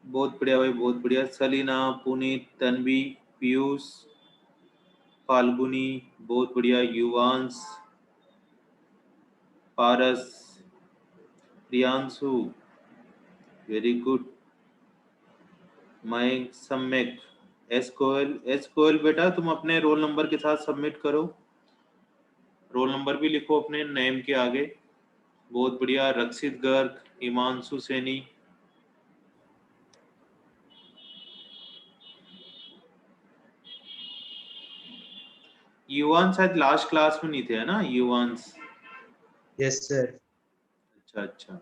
बहुत बढ़िया भाई, बहुत बढ़िया। सलीना, पुनीत, तन्वी, पीयूष, फाल्गुनी, बहुत बढ़िया। युवांश, पारस, प्रियांशु, वेरी गुड। मयंक, सम्यक, एस कोयल बेटा तुम अपने रोल नंबर के साथ सबमिट करो। रोल नंबर भी लिखो अपने नेम के आगे। बहुत बढ़िया। रक्षित गर्ग, हिमांशु सैनी, युवान शायद लास्ट क्लास में नहीं थे, है ना युवांश? Yes sir. अच्छा अच्छा।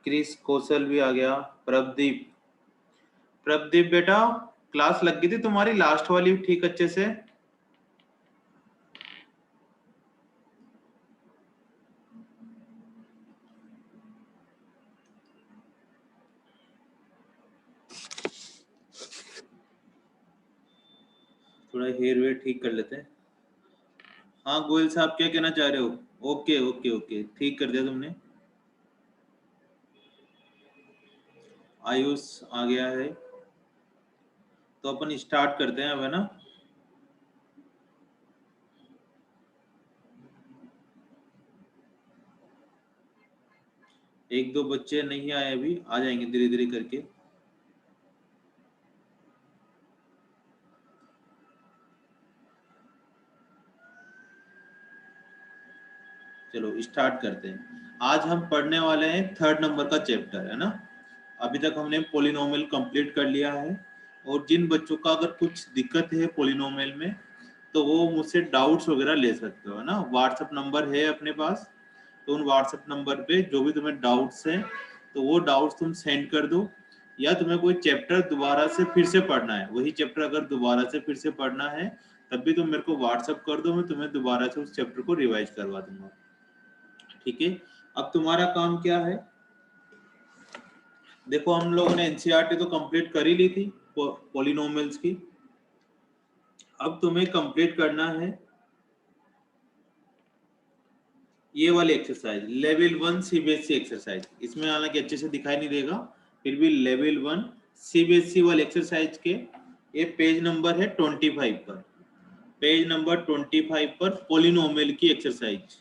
क्रिस कौशल भी आ गया। प्रभदीप बेटा क्लास लग गई थी तुम्हारी लास्ट वाली ठीक अच्छे से? थोड़ा हेयर वेयर ठीक कर लेते हैं। हाँ गोयल साहब क्या कहना चाह रहे हो? ओके ओके ओके, ठीक कर दिया तुमने। आयुष आ गया है, तो अपन स्टार्ट करते हैं अब, है ना? एक दो बच्चे नहीं आए अभी, आ जाएंगे धीरे धीरे करके। चलो स्टार्ट करते हैं। आज हम पढ़ने वाले हैं 3rd नंबर का चैप्टर, है ना? अभी तक हमने पॉलिनोमियल कंप्लीट कर लिया है, और जिन बच्चों का अगर कुछ दिक्कत है पॉलिनोमियल में तो वो मुझसे डाउट्स वगैरह ले सकते हो, है ना? व्हाट्सएप नंबर है अपने पास, तो उन व्हाट्सएप नंबर पे जो भी तुम्हें डाउट्स हैं तो वो डाउट्स तुम सेंड कर दो। या तुम्हें कोई चैप्टर दोबारा से फिर से पढ़ना है, वही चैप्टर अगर दोबारा से फिर से पढ़ना है तब भी तुम मेरे को व्हाट्सएप कर दो, मैं तुम्हें दोबारा से उस चैप्टर को रिवाइज करवा दूंगा। ठीक है, अब तुम्हारा काम क्या है? देखो हम लोगों ने एनसीईआरटी तो कंप्लीट कर ही ली थी पॉलिनोमियल्स की। अब तुम्हें कंप्लीट करना है ये वाली एक्सरसाइज, लेवल 1 सीबीएसई एक्सरसाइज। इसमें हालांकि अच्छे से दिखाई नहीं देगा, फिर भी लेवल 1 सीबीएसई वाली एक्सरसाइज के ये पेज नंबर है 25 पर। पेज नंबर 25 पर पॉलिनोमियल की एक्सरसाइज।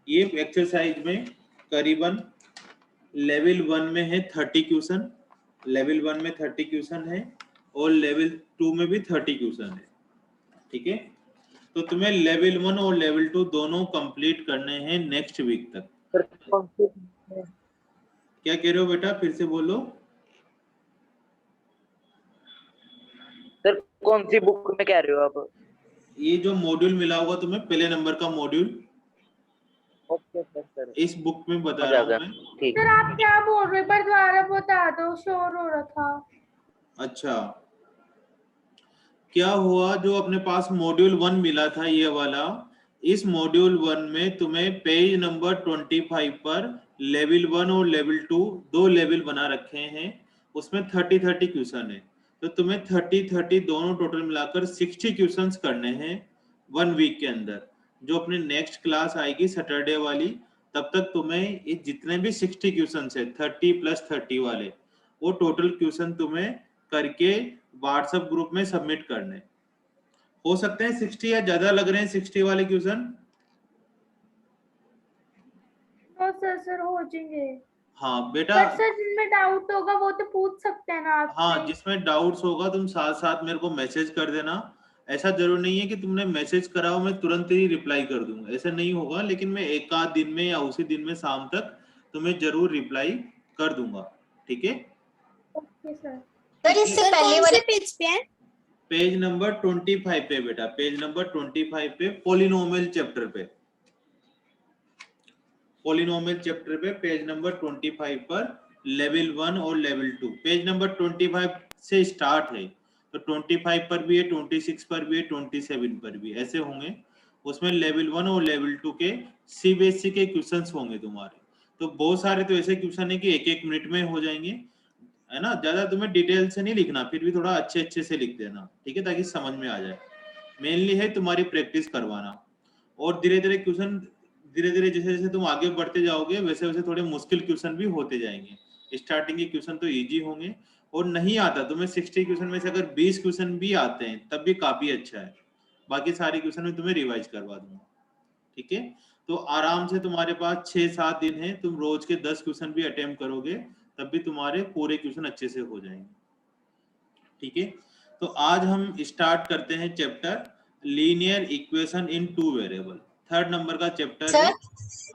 ये एक्सरसाइज में करीबन लेवल 1 में है 30 क्वेश्चन, लेवल 1 में 30 क्वेश्चन है, और लेवल 2 में भी 30 क्वेश्चन है। ठीक है, तो तुम्हें लेवल 1 और लेवल 2 दोनों कंप्लीट करने हैं नेक्स्ट वीक तक। क्या कह रहे हो बेटा, फिर से बोलो। सर कौन सी बुक में कह रहे हो आप? ये जो मॉड्यूल मिला होगा तुम्हें, पहले नंबर का मॉड्यूल, ओके सर। इस बुक में बता रहा हूँ मैं। ठीक। सर आप क्या बोल रहे, पर दोबारा बता दो, शोर हो रहा था। अच्छा, क्या हुआ, जो अपने पास मॉड्यूल 1 मिला था ये वाला, इस मॉड्यूल 1 में तुम्हें पेज नंबर 25 पर लेवल 1 और लेवल 2 दो लेवल बना रखे हैं, उसमें 30 क्वेश्चन है। तो तुम्हें 30 दोनों टोटल मिलाकर 60 क्वेश्चंस करने हैं 1 वीक के अंदर। जो अपनी नेक्स्ट क्लास आएगी सैटरडे वाली, तब तक तुम्हें ये जितने भी 60 क्वेश्चंस है 30 + 30 वाले, वो टोटल क्वेश्चन तुम्हें करके व्हाट्सएप ग्रुप में सबमिट करने। हो सकते हैं 60 या ज्यादा लग रहे हैं 60 वाले क्वेश्चन? नो सर, सर हो जाएंगे। हाँ बेटा, पर सर जिनमें डाउट होगा वो तो पूछ सकते हैं ना आपसे। हाँ जिसमें डाउट्स होगा तुम साथ साथ मेरे को मैसेज कर देना। ऐसा जरूर नहीं है कि तुमने मैसेज करा हो मैं तुरंत ही रिप्लाई कर दूंगा, ऐसा नहीं होगा, लेकिन मैं एक आध दिन में या उसी दिन में शाम तक तुम्हें जरूर रिप्लाई कर दूंगा। ठीक है? Okay sir. सर इससे पहले वाले पेज पे है? पेज नंबर 25 पे बेटा, पेज नंबर 25 पे पोलिनोमियल चैप्टर पे, पोलिनोमियल चैप्टर पे पेज नंबर 25 पर लेवल 1 और लेवल 2, पेज नंबर 25 से स्टार्ट है, तो 25 पर भी है, 26 पर भी है, 27 पर भी ऐसे होंगे। उसमें लेवल 1 और लेवल 2 के सीबीएसई के क्वेश्चंस होंगे तुम्हारे। तो बहुत सारे तो ऐसे क्वेश्चन है कि एक एक मिनट में हो जाएंगे, है ना। ज्यादा तुम्हें डिटेल से नहीं लिखना, फिर भी थोड़ा अच्छे अच्छे से लिख देना, ठीक है, ताकि समझ में आ जाए। मेनली है तुम्हारी प्रैक्टिस करवाना, और धीरे धीरे क्वेश्चन, धीरे धीरे जैसे जैसे तुम आगे बढ़ते जाओगे वैसे वैसे थोड़े मुश्किल क्वेश्चन भी होते जाएंगे। स्टार्टिंग के क्वेश्चन तो इजी होंगे, और नहीं आता तुम्हें 60 क्वेश्चन में से अगर 20 क्वेश्चन भी आते हैं तब भी काफी अच्छा है। बाकी सारे क्वेश्चन में तुम्हें रिवाइज करवा दूंगा, ठीक है। तो आराम से तुम्हारे पास 6-7 दिन है, तुम रोज के 10 क्वेश्चन भी अटेम्प्ट करोगे तब भी तुम्हारे पूरे क्वेश्चन अच्छे से हो जाएंगे, ठीक है। तो आज हम स्टार्ट करते हैं chapter linear equation in two variable, 3rd number का चैप्टर है।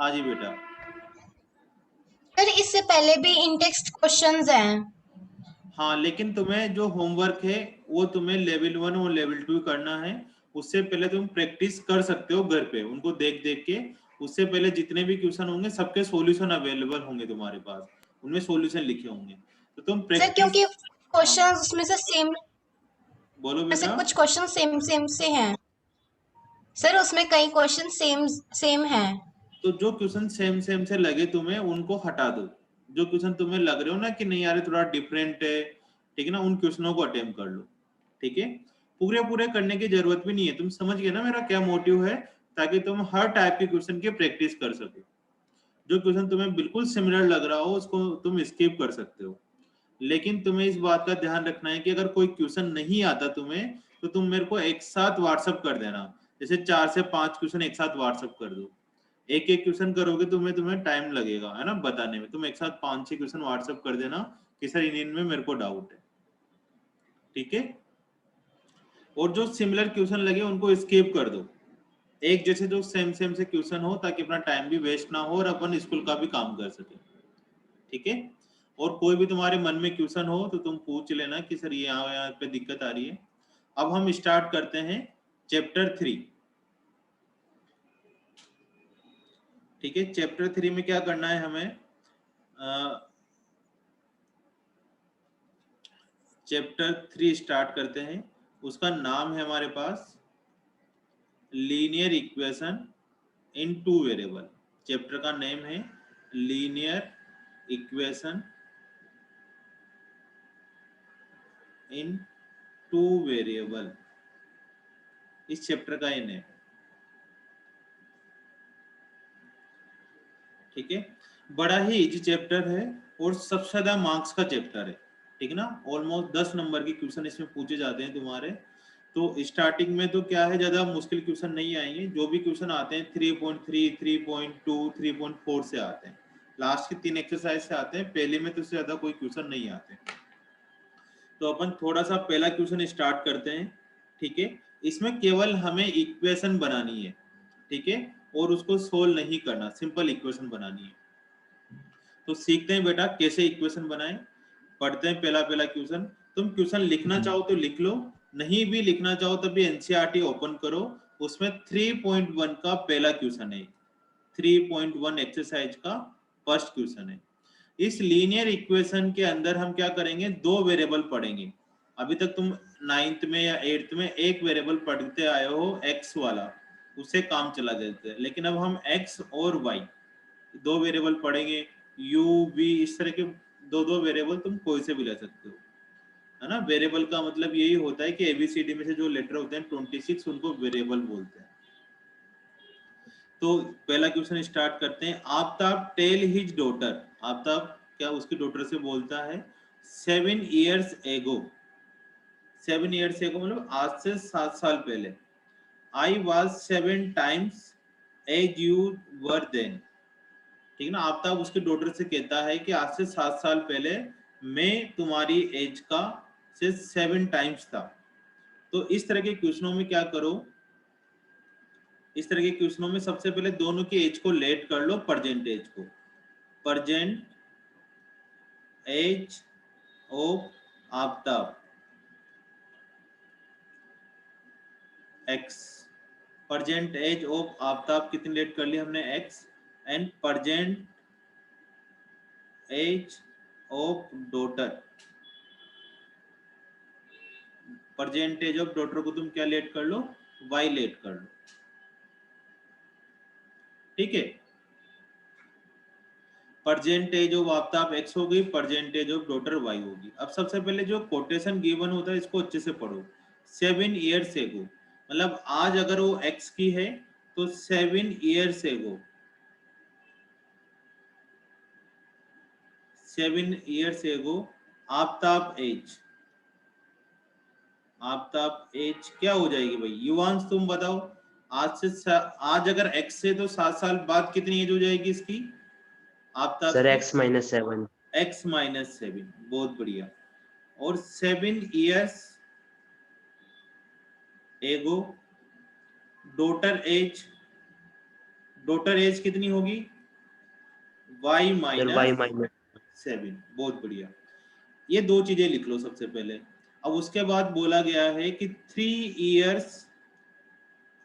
हाँ जी बेटा। सर इससे पहले भी इंटेक्स्ट क्वेश्चंस हैं। हाँ, लेकिन तुम्हें जो होमवर्क है वो तुम्हें लेवल 1 और लेवल 2 करना है। उससे पहले तुम प्रैक्टिस कर सकते हो घर पे, उनको देख देख के। उससे पहले जितने भी क्वेश्चन होंगे सबके सॉल्यूशन अवेलेबल होंगे तुम्हारे पास, उनमें सॉल्यूशन लिखे होंगे, तो तुम सर प्रैक्टिस। क्योंकि हाँ, क्वेश्चंस उसमें से सेम, बोलो में से बेटा। कुछ क्वेश्चन सेम सेम से हैं। सर उसमें कई क्वेश्चन सेम सेम हैं। तो जो क्वेश्चन सेम सेम से लगे तुम्हें उनको हटा दो, जो क्वेश्चन तुम्हें लग रहे हो ना कि नहीं यार थोड़ा डिफरेंट है, ठीक है ना, उन क्वेश्चनों को अटेम्प्ट कर लो, ठीक है। पूरे पूरे करने की जरूरत भी नहीं है, तुम समझ गए ना मेरा क्या मोटिव है, ताकि तुम हर टाइप के क्वेश्चन की प्रैक्टिस कर सको। जो क्वेश्चन तुम्हें बिल्कुल सिमिलर लग रहा हो उसको तुम स्किप कर सकते हो, लेकिन तुम्हें इस बात का ध्यान रखना है कि अगर कोई क्वेश्चन नहीं आता तुम्हें तो तुम मेरे को एक साथ व्हाट्सअप कर देना। जैसे 4 से 5 क्वेश्चन एक साथ व्हाट्सअप कर दो, एक एक क्वेश्चन करोगे तुम्हें टाइम लगेगा, है ना, बताने में। तुम एक साथ 5-6 क्वेश्चन व्हाट्सअप कर देना कि सर इनमें मेरे को डाउट है, ठीक है। और जो सिमिलर क्वेश्चन लगे उनको स्किप कर दो, एक जैसे जो सेम सेम से क्वेश्चन हो, ताकि अपना टाइम भी वेस्ट ना हो और अपन स्कूल का भी काम कर सके, ठीक है। और कोई भी तुम्हारे मन में क्वेश्चन हो तो तुम पूछ लेना कि सर ये यहाँ पे दिक्कत आ रही है। अब हम स्टार्ट करते हैं चैप्टर 3, ठीक है। चैप्टर 3 में क्या करना है हमें, चैप्टर 3 स्टार्ट करते हैं। उसका नाम है हमारे पास linear equation in two variable. Chapter का नेम है linear equation in two variable, इस चैप्टर का ये नेम, ठीक है। बड़ा ही इजी चैप्टर है और सबसे ज्यादा मार्क्स का चैप्टर है, ठीक है ना। ऑलमोस्ट 10 नंबर के क्वेश्चन इसमें पूछे जाते हैं तुम्हारे। तो स्टार्टिंग में तो क्या है, ज्यादा मुश्किल क्वेश्चन नहीं आएंगे, जो भी क्वेश्चन आते हैं 3.3, 3.2, 3.4 से आते हैं, लास्ट के 3 एक्सरसाइज से आते हैं, पहले में तो इससे ज्यादा कोई क्वेश्चन नहीं आते। तो अपन थोड़ा सा पहला क्वेश्चन स्टार्ट करते हैं, ठीक है। इसमें केवल हमें इक्वेशन बनानी है, ठीक है, और उसको सोल्व नहीं करना, सिंपल इक्वेशन बनानी है। तो सीखते हैं बेटा कैसे इक्वेशन बनाएं। पढ़ते हैं पहला पहला क्वेश्चन। तुम क्वेश्चन लिखना चाहो तो लिख लो, नहीं भी लिखना चाहो तब भी एनसीईआरटी ओपन करो, उसमें 3.1 का पहला क्वेश्चन है, 3.1 एक्सरसाइज का फर्स्ट क्वेश्चन है। इस लीनियर इक्वेशन के अंदर हम क्या करेंगे, 2 वेरिएबल पढ़ेंगे। अभी तक तुम 9th में या 8th में एक वेरिएबल पढ़ते आए हो x वाला, उससे काम चला देते हैं, लेकिन अब हम x और y 2 वेरिएबल पढ़ेंगे, u v, इस तरह के दो वेरिएबल तुम कोई से भी ले सकते हो, है ना। वेरिएबल का मतलब यही होता है कि एबीसीडी में से जो लेटर होते हैं 26 उनको वेरिएबल बोलते हैं। तो पहला क्वेश्चन स्टार्ट करते हैं। Aftab tell his daughter, Aftab क्या उसकी डॉटर से बोलता है 7 years ago, 7 years ago मतलब आज से 7 साल पहले, I was 7 times as you were then, ठीक है ना। आफ्ताब उसके डॉटर से कहता है कि आज से 7 साल पहले मैं तुम्हारी एज का से 7 टाइम्स था। तो इस तरह के क्वेश्चनों में क्या करो, इस तरह के क्वेश्चनों में सबसे पहले दोनों की एज को लेट कर लो, प्रेजेंट एज को, present age of Aftab x, present age of Aftab कितनी लेट कर ली हमने x, and present age of daughter, present age of daughter को तुम क्या लेट कर लो, वाई लेट कर लो। ठीक है, present age of Aftab x हो गई, present age of daughter y होगी। अब सबसे पहले जो कोटेशन गिवन होता है इसको अच्छे से पढ़ो। 7 ईयर्स एगो, मतलब आज अगर वो एक्स की है तो 7 years ago, 7 years ago Aftab as, Aftab as क्या हो जाएगी भाई, युवांश तुम बताओ। आज अगर एक्स है तो 7 साल बाद कितनी एज हो जाएगी इसकी, आफ्ताब सर की? x-7। x-7, बहुत बढ़िया। और 7 years ago daughter as, daughter as कितनी होगी, y सर y-। 7, बहुत बढ़िया। ये दो चीजें लिख लो सबसे पहले। अब उसके बाद बोला गया है कि 3 ईयर्स,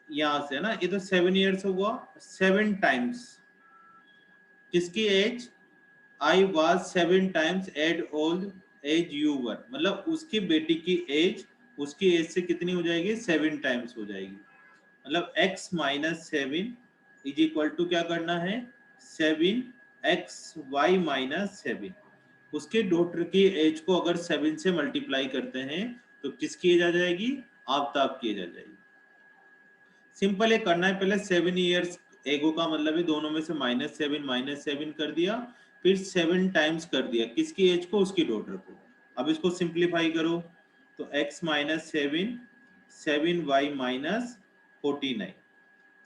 यहां से ना, ये तो 7 ईयर्स हुआ, 7 टाइम्स किसकी age, I was 7 times as old as you were, मतलब उसकी बेटी की एज उसकी एज से कितनी हो जाएगी, 7 टाइम्स हो जाएगी। मतलब x-7 इज इक्वल टू क्या करना है, 7xy-7। उसके डॉटर की एज को अगर 7 से मल्टीप्लाई करते हैं तो किसकी एज आ जाएगी, आफ्ताब की एज आ जाएगी। सिंपल है करना है, पहले 7 ईयर्स एगो का मतलब है दोनों में से -7 कर दिया, फिर 7 टाइम्स कर दिया किसकी एज को, उसकी डॉटर को। अब इसको सिंप्लीफाई करो तो x-7 7y-49,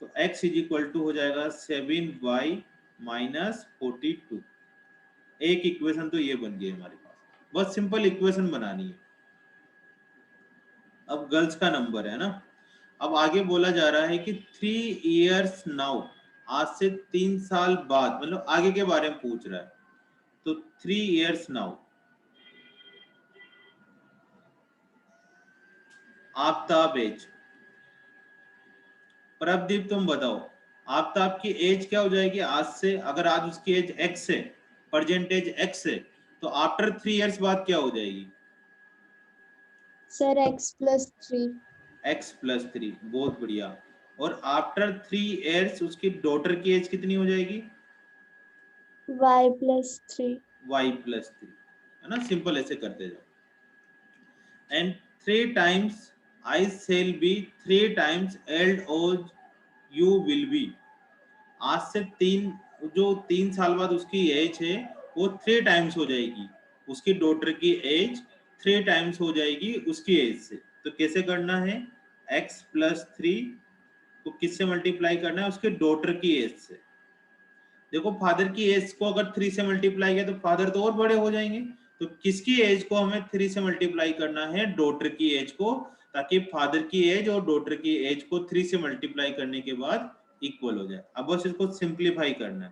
तो x इज इक्वल टू हो जाएगा 7y-42। एक इक्वेशन तो ये बन गई हमारे पास, बस सिंपल इक्वेशन बनानी है। अब गर्ल्स का नंबर है ना। अब आगे बोला जा रहा है कि 3 ईयर्स नाउ, आज से 3 साल बाद, मतलब आगे के बारे में पूछ रहा है। तो 3 years now Aftab age, Prabhdeep तुम बताओ आफ्ताब की एज क्या हो जाएगी आज से, अगर आज उसकी एज एक्स है, प्रेजेंट एज एक्स है, तो आफ्टर 3 ईयर्स बाद क्या हो जाएगी, सर x+3। x+3, बहुत बढ़िया। और आफ्टर 3 ईयर्स उसकी डॉटर की एज कितनी हो जाएगी, y+3। y+3, है ना। सिंपल ऐसे करते जाओ। And 3 times I shall be 3 times old as you will be, आज से 3 साल बाद उसकी एज है वो 3 टाइम्स हो जाएगी, उसकी डॉटर की एज 3 टाइम्स हो जाएगी उसकी एज से। तो कैसे करना है, x+3 को किससे मल्टीप्लाई करना है, उसके डॉटर की एज से। देखो फादर की एज को अगर 3 से मल्टीप्लाई किया तो फादर तो और बड़े हो जाएंगे, तो किसकी एज को हमें 3 से मल्टीप्लाई करना है, डॉटर की एज को, ताकि फादर की एज और डॉटर की एज को 3 से मल्टीप्लाई करने के बाद इक्वल हो जाए। अब बस इसको सिंप्लीफाई करना है,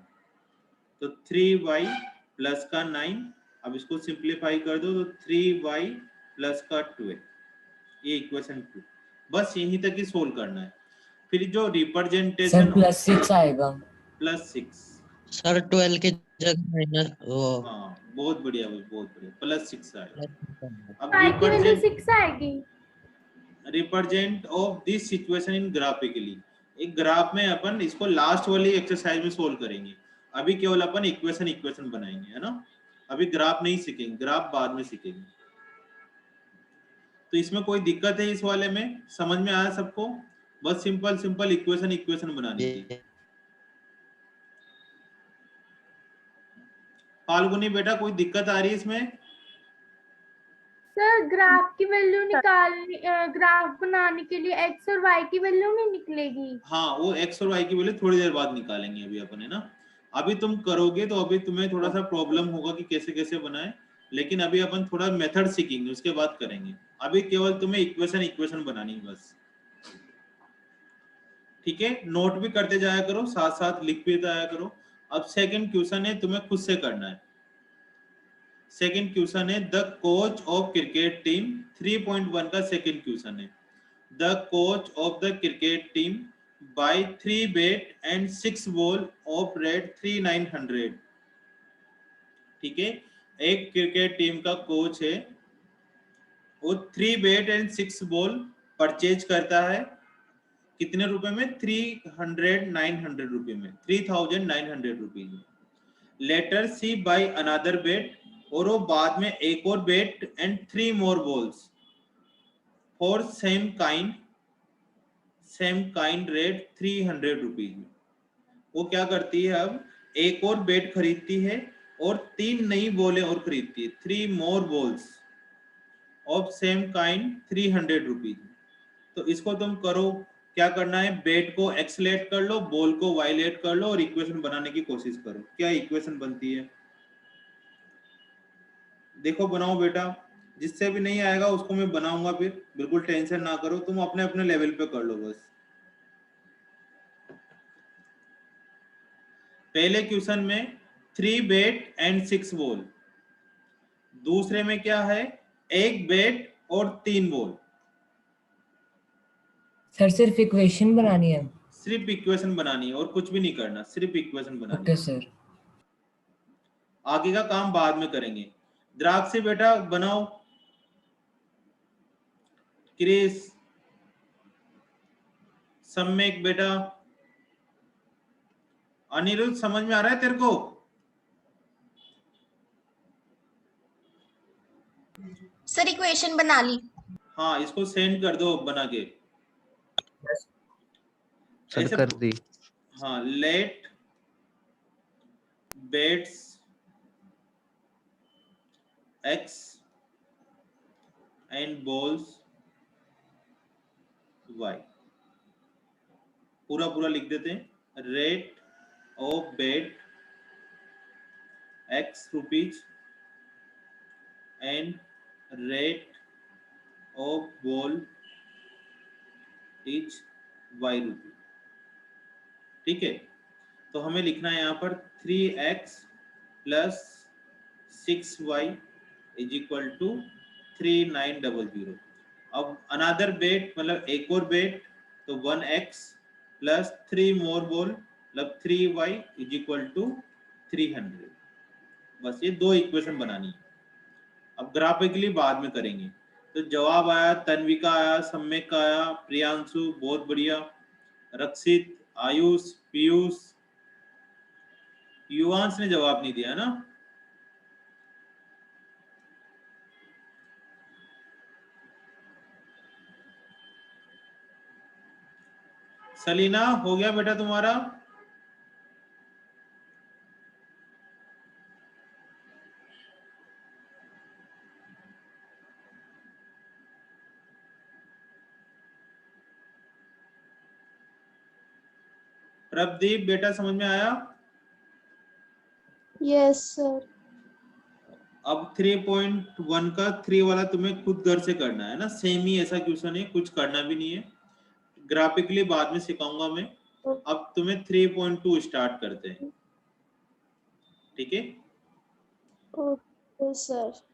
तो 3y प्लस का 9, अब इसको सिंप्लीफाई कर दो तो 3y प्लस का 12, ये इक्वेशन 2। बस यहीं तक ही सोल्व करना है। फिर जो रिप्रेजेंटेशन +6 आएगा, +6, सर 12 की जगह माइनस वो हाँ बहुत बढ़िया भाई, बहुत बढ़िया, +6 आएगा। अब y की वैल्यू 6 आएगी। Represent of this situation in graphically, एक ग्राफ में अपन इसको लास्ट वाली एक्सरसाइज में सोल्व करेंगे, अभी केवल अपन इक्वेशन बनाएंगे, है ना। अभी ग्राफ नहीं सीखेंगे, ग्राफ बाद में सीखेंगे। तो इसमें कोई दिक्कत है इस वाले में, समझ में आया सबको, बस सिंपल इक्वेशन बनानी थी। फाल्गुनी बेटा कोई दिक्कत आ रही है इसमें, सर ग्राफ की वैल्यू निकालनी, ग्राफ बनाने के लिए x और y की वैल्यू नहीं निकलेगी। हाँ वो x और y की वैल्यू थोड़ी देर बाद निकालेंगे अभी अपन, है ना। अभी तुम करोगे तो अभी तुम्हें थोड़ा सा प्रॉब्लम होगा कि कैसे कैसे बनाए, लेकिन अभी अपन थोड़ा मेथड सीखेंगे, उसके बाद करेंगे। अभी केवल तुम्हें इक्वेशन बनानी है बस, ठीक है। नोट भी करते जाया करो, साथ साथ लिख भी जाया करो। अब सेकंड क्वेश्चन है, तुम्हें खुद से करना है। सेकंड क्वेश्चन है, the coach of cricket team 3.1 का सेकंड क्वेश्चन है। The coach of the cricket team buy 3 bat and 6 ball of red 3900। ठीक है, एक क्रिकेट टीम का कोच है, वो 3 बैट एंड 6 बॉल परचेज करता है, कितने रुपए में? 900 रुपए में, 3900 रुपीज में। Later she buy another bat, और वो बाद में एक और bat and 3 more balls for same kind rate 300 rupees में। वो क्या करती है, अब एक और बैट खरीदती है और 3 नई बॉलें और खरीदती है, 3 more balls of same kind 300 rupees. तो इसको तुम करो, क्या करना है, बैट को एक्सलेट कर लो, बॉल को वायलेट कर लो और इक्वेशन बनाने की कोशिश करो। क्या इक्वेशन बनती है देखो, बनाओ बेटा। जिससे भी नहीं आएगा उसको मैं बनाऊंगा फिर, बिल्कुल टेंशन ना करो, तुम अपने अपने लेवल पे कर लो बस। पहले क्वेश्चन में 3 बैट एंड 6 बॉल, दूसरे में क्या है, 1 बैट और 3 बॉल। सर सिर्फ इक्वेशन बनानी है? सिर्फ इक्वेशन बनानी है और कुछ भी नहीं करना, सिर्फ इक्वेशन बनानी ओके है। सर। आगे का काम बाद में करेंगे। द्राक्षी बेटा बनाओ, क्रिस, सम्यक बेटा, अनिरुद्ध समझ में आ रहा है तेरे को? सर इक्वेशन बना ली। हाँ, इसको सेंड कर दो बना के। सर ऐसे, कर दी। हाँ, let bats X and balls Y, पूरा पूरा लिख देते हैं। Rate of bat X rupees and rate of ball is Y rupee. ठीक है, तो हमें लिखना है यहाँ पर 3x plus 6y is equal to 3900। अब अनदर बेट मतलब एक और बेट, तो 1x प्लस 3 मोर बॉल मतलब 3y इज इक्वल टू 300। बस ये दो इक्वेशन बनानी है। अब ग्राफिकली बाद में करेंगे। तो जवाब आया, तन्वी का आया, सम्यक का आया, प्रियांशु बहुत बढ़िया, रक्षित, आयुष, पीयूष, युवांश ने जवाब नहीं दिया ना। सलीना हो गया बेटा तुम्हारा? प्रभदीप बेटा समझ में आया? Yes sir. अब 3.1 का 3 वाला तुम्हें खुद घर से करना है ना, सेम ही ऐसा क्वेश्चन है, कुछ करना भी नहीं है, ग्राफिकली बाद में सिखाऊंगा मैं। अब तुम्हें 3.2 स्टार्ट करते हैं, ठीक है। Okay sir.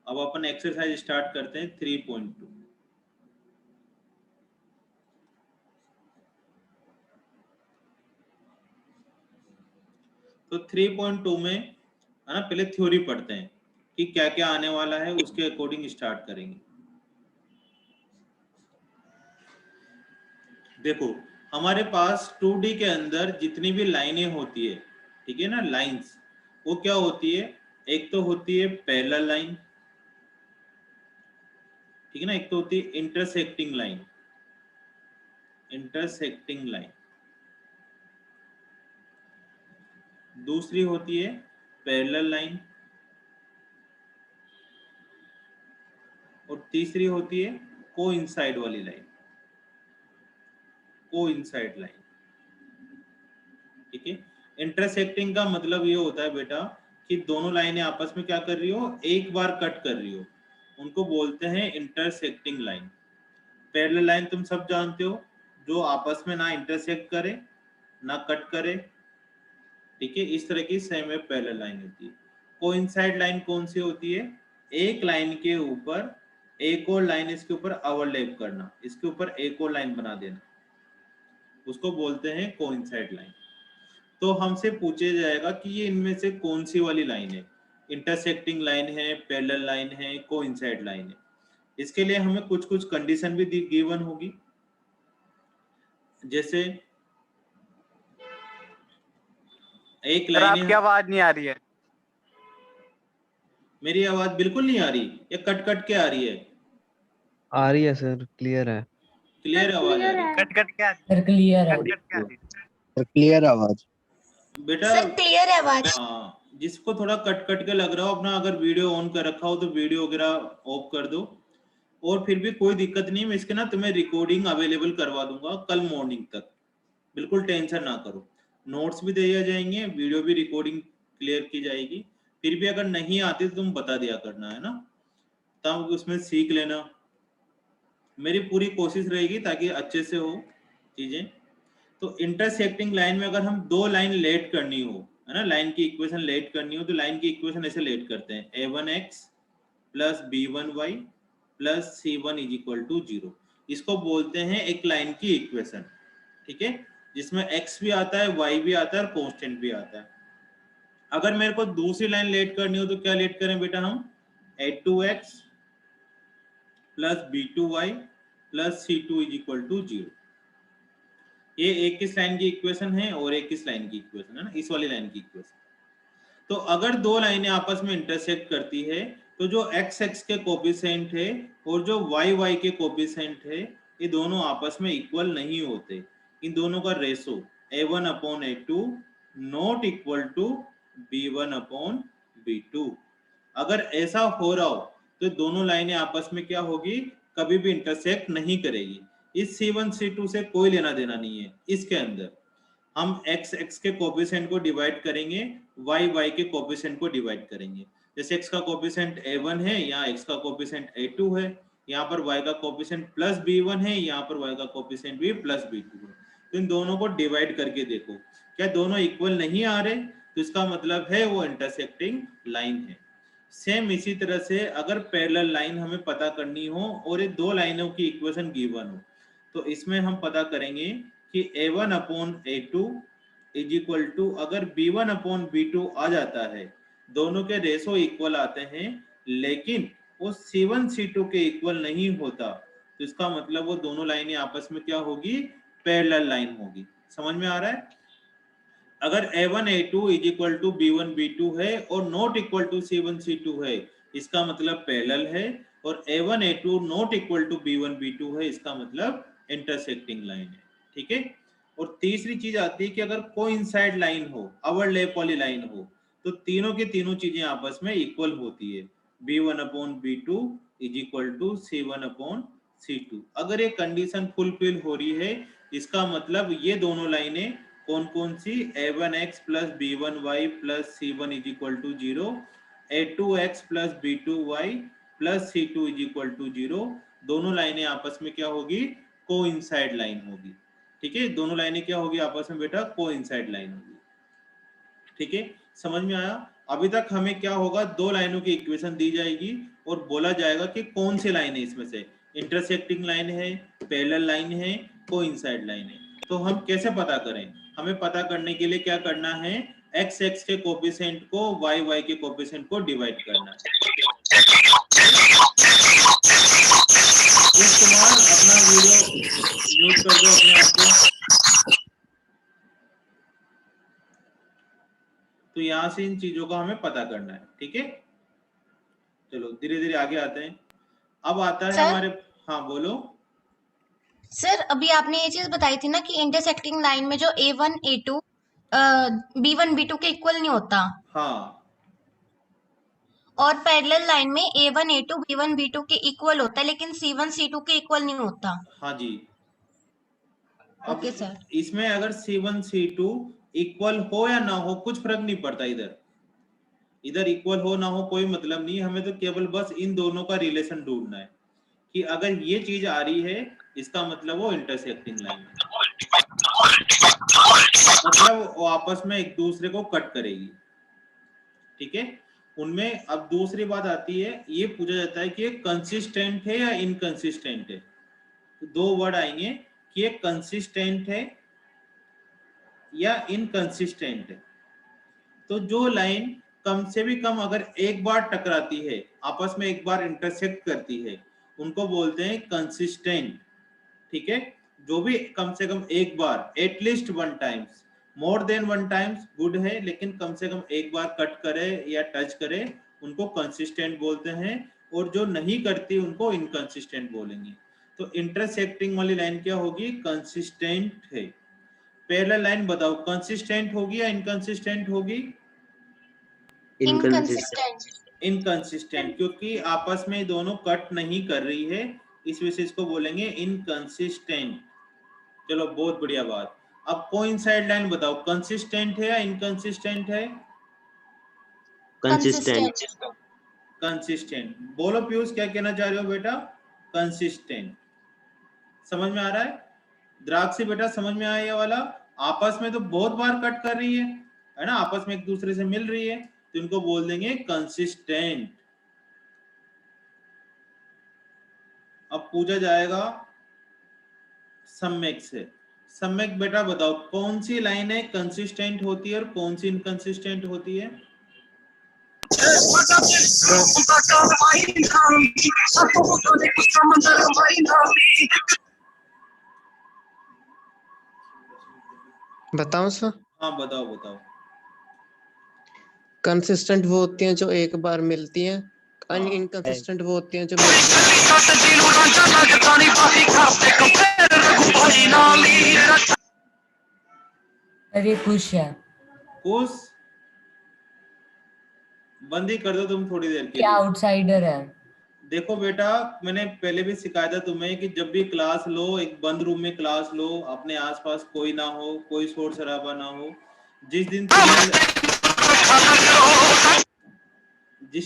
अब अपन एक्सरसाइज स्टार्ट करते हैं 3.2। तो 3.2 में है ना, पहले थ्योरी पढ़ते हैं कि क्या क्या आने वाला है, उसके अकॉर्डिंग स्टार्ट करेंगे। देखो, हमारे पास 2D के अंदर जितनी भी लाइनें होती है, ठीक है ना, लाइंस, वो क्या होती है, एक तो होती है पैरेलल लाइन, ठीक है ना, एक तो होती है इंटरसेक्टिंग लाइन, दूसरी होती है पैरेलल लाइन, तीसरी होती है कोइंसाइड वाली लाइन, कोइंसाइड लाइन, ठीक है। इंटरसेक्टिंग का मतलब ये होता है बेटा कि दोनों लाइनें आपस में क्या कर रही हो, एक बार कट कर रही हो, उनको बोलते हैं इंटरसेक्टिंग लाइन। पैरेलल लाइन तुम सब जानते हो, जो आपस में ना इंटरसेक्ट करे ना कट करे, ठीक है, इस तरह की सेम वेव पैरेलल लाइन होती है। कोइंसाइड लाइन कौन सी होती है, एक लाइन के ऊपर एक और लाइन इसके ऊपर ओवरलैप करना, इसके ऊपर एक और लाइन बना देना, उसको बोलते हैं कोइंसाइड लाइन। तो हमसे पूछा जाएगा कि ये इनमें से कौन सी वाली लाइन है, इंटरसेक्टिंग लाइन है, पैरेलल लाइन है, कोइंसाइड लाइन है। इसके लिए हमें कुछ कुछ कंडीशन भी गिवन होगी, जैसे एक सर लाइन आपकी है, आवाज नहीं आ रही है। मेरी आवाज बिल्कुल नहीं आ रही, ये कट कट के आ रही है? आ रही है सर, क्लियर है। क्लियर आवाज आ रही है? कट कट क्या सर क्लियर है। कट कट क्या सर क्लियर आवाज। बेटा सर क्लियर है आवाज। हाँ, जिसको थोड़ा कट कट के लग रहा हो, अपना अगर वीडियो ऑन कर रखा हो तो वीडियो वगैरह ऑफ कर दो। और फिर भी कोई दिक्कत नहीं, मैं इसके ना तुम्हें रिकॉर्डिंग अवेलेबल करवा दूंगा कल मॉर्निंग तक, बिल्कुल टेंशन ना करो। नोट्स भी दिए जाएंगे, वीडियो भी रिकॉर्डिंग क्लियर की जाएगी। फिर भी अगर नहीं आती तो तुम बता दिया करना, है ना, तब उसमें सीख लेना। मेरी पूरी कोशिश रहेगी ताकि अच्छे से हो चीजें। तो इंटरसेक्टिंग लाइन में अगर हम दो लाइन लेट करनी हो, है ना, लाइन की इक्वेशन लेट करनी हो, तो लाइन की इक्वेशन ऐसे लेट करते हैं, a1x plus b1y plus c1 is equal to 0। इसको बोलते हैं एक लाइन की इक्वेशन, ठीक है, जिसमें x भी आता है, y भी आता है और कांस्टेंट भी आता है। अगर मेरे को दूसरी लाइन लेट करनी हो तो क्या लेट करें बेटा हम, a2x plus b2y plus c2 is equal to 0। ये एक किस लाइन की इक्वेशन है और एक किस लाइन की इक्वेशन है ना, इस वाली लाइन की इक्वेशन। तो अगर दो लाइनें आपस में इंटरसेक्ट करती है तो जो x x के कोफिशिएंट है और जो y y के कोफिशिएंट है, ये दोनों आपस में इक्वल नहीं होते। इन दोनों का ratio a1 upon a2 not equal to b1 upon b2। अगर ऐसा हो रहा हो तो दोनों लाइनें आपस में क्या होगी, कभी भी इंटरसेक्ट नहीं करेगी। इस C1 C2 से कोई लेना देना नहीं है। इसके अंदर हम x x के कोफिशिएंट को डिवाइड करेंगे, y y के कोफिशिएंट को डिवाइड करेंगे। जैसे x का कोफिशिएंट a1 है, यहाँ x का कोफिशिएंट a2 है, यहाँ पर y का कोफिशिएंट प्लस b1 है, यहाँ पर y का कोफिशिएंट भी प्लस b2 है। तो इन दोनों को डिवाइड करके देखो, क्या दोनों इक्वल नहीं आ रहे, तो इसका मतलब है वो इंटरसेक्टिंग लाइन है। सेम इसी तरह से अगर पैरेलल लाइन हमें पता करनी हो और ये दो लाइनों की इक्वेशन गिवन हो, तो इसमें हम पता करेंगे कि a1 upon a2 is equal to, अगर b1 अपॉन b2 आ जाता है, दोनों के रेशो इक्वल आते हैं, लेकिन वो C1 C2 के इक्वल नहीं होता, तो इसका मतलब वो दोनों लाइनें आपस में क्या होगी, पैरेलल लाइन होगी। समझ में आ रहा है? अगर a1 a2 is equal to b1 b2 है और not equal to C1 C2 है, इसका मतलब पैरेलल है। और a1 a2 not equal to b1 b2 है, इसका मतलब इंटरसेक्टिंग लाइन है, ठीक है। और तीसरी चीज आती है कि अगर कोइंसाइड लाइन हो, ओवरलैप वाली लाइन हो, तो तीनों की तीनों चीजें आपस में इक्वल होती है, b1 upon b2 is equal to c1 upon c2। अगर ये कंडीशन फुलफिल हो रही है, इसका मतलब ये दोनों लाइनें कौन कौन सी, a1x plus b1y plus c1 is equal to 0, a2x plus b2y plus c2 is equal to 0, दोनों लाइनें आपस में क्या होगी, कोइंसाइड लाइन होगी, ठीक है। दोनों लाइनें क्या होगी आपस में बेटा, कोइंसाइड लाइन होगी, ठीक है। समझ में आया? अभी तक हमें क्या होगा, दो लाइनों की इक्वेशन दी जाएगी और बोला जाएगा कि कौन सी लाइन है इसमें से, इंटरसेक्टिंग लाइन है, पैरेलल लाइन है, कोइंसाइड लाइन है। तो हम कैसे पता करें? हमें पता करने के लिए क्या करना है, x x के कोफिशिएंट को y y के कोफिशिएंट को डिवाइड करना है। कुमार अपना वीडियो म्यूट कर दो अपने आप को। तो यहाँ से इन चीजों का हमें पता करना है, ठीक है। चलो धीरे धीरे आगे आते हैं। अब आता है हमारे, हाँ बोलो सर अभी आपने ये चीज बताई थी ना कि इंटरसेक्टिंग लाइन में जो a1 a2 b1 b2 के इक्वल नहीं होता। हाँ, और पैरेलल लाइन में A1 A2 B1 B2 के इक्वल होता है, लेकिन C1 C2 के इक्वल नहीं होता। हाँ जी। अब ओके सर। इसमें अगर C1 C2 इक्वल हो या ना हो कुछ फर्क नहीं पड़ता, इधर इक्वल हो ना हो कोई मतलब नहीं, हमें तो केवल बस इन दोनों का रिलेशन ढूंढना है कि अगर ये चीज आ रही है इसका मतलब वो इंटरसेक्टिंग लाइन है, मतलब वो आपस में एक दूसरे को कट करेगी। ठीक है, उनमें अब दूसरी बात आती है, ये पूछा जाता है कि ये कंसिस्टेंट है या इनकंसिस्टेंट है। तो दो वर्ड आएंगे कि ये कंसिस्टेंट है या इनकंसिस्टेंट है। तो जो लाइन कम से भी कम अगर एक बार टकराती है, आपस में एक बार इंटरसेक्ट करती है, उनको बोलते हैं कंसिस्टेंट। ठीक है, जो भी कम से कम एक बार, at least one times, more than one times good है, लेकिन कम से कम एक बार कट करे या टच करे उनको कंसिस्टेंट बोलते हैं, और जो नहीं करती उनको इनकंसिस्टेंट बोलेंगे। तो इंटरसेक्टिंग वाली लाइन क्या होगी? कंसिस्टेंट है। पैरेलल लाइन बताओ कंसिस्टेंट होगी या इनकंसिस्टेंट होगी? इनकंसिस्टेंट। इनकंसिस्टेंट, क्योंकि आपस में दोनों कट नहीं कर रही है, इस वजह से इसको बोलेंगे इनकंसिस्टेंट। चलो बहुत बढ़िया बात। अब कोइंसाइड लाइन बताओ कंसिस्टेंट है या इनकंसिस्टेंट है? कंसिस्टेंट। कंसिस्टेंट। बोलो पीयूष क्या कहना चाह रहे हो बेटा? कंसिस्टेंट। समझ में आ रहा है? द्राक्षी बेटा समझ में आया ये वाला? आपस में तो बहुत बार कट कर रही है ना, आपस में एक दूसरे से मिल रही है, तो इनको बोल देंगे कंसिस्टेंट। अब पूछा जाएगा सम्यक से। सम्यक बेटा बताओ कौन सी लाइन है कंसिस्टेंट होती है और कौन सी इनकंसिस्टेंट होती है? बताऊं सर? हाँ बताओ बताओ। कंसिस्टेंट वो होती हैं जो एक बार मिलती हैं, हाँ। इनकंसिस्टेंट वो होती हैं जो अरे खुश है। खुश बंदी कर दो तुम थोड़ी देर के क्या लिए। आउटसाइडर है? देखो बेटा, मैंने पहले भी सिखाया था तुम्हें कि जब भी क्लास लो, एक बंद रूम में क्लास लो, अपने आसपास कोई ना हो, कोई शोर शराबा ना हो। जिस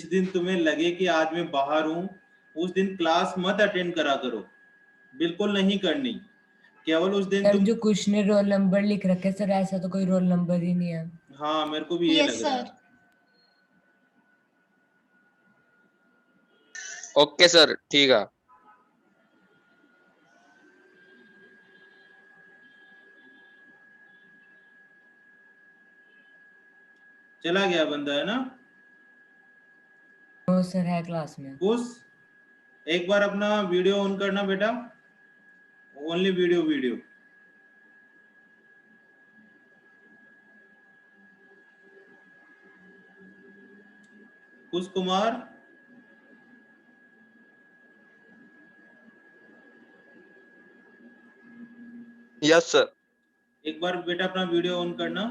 दिन तुम्हें लगे कि आज मैं बाहर हूं, उस दिन क्लास मत अटेंड करा करो, बिल्कुल नहीं करनी। केवल उस दिन सर तुम जो कुछ ने रोल नंबर लिख रखे सर, ऐसा तो कोई रोल नंबर ही नहीं है। हाँ मेरे को भी ये यस लग रहा है। सर। ओके सर ठीक है। चला गया बंदा है ना? वो सर है क्लास में। उस एक बार अपना वीडियो ऑन करना बेटा, ओनली वीडियो। कुश कुमार यस सर। एक बार बेटा अपना वीडियो ऑन करना।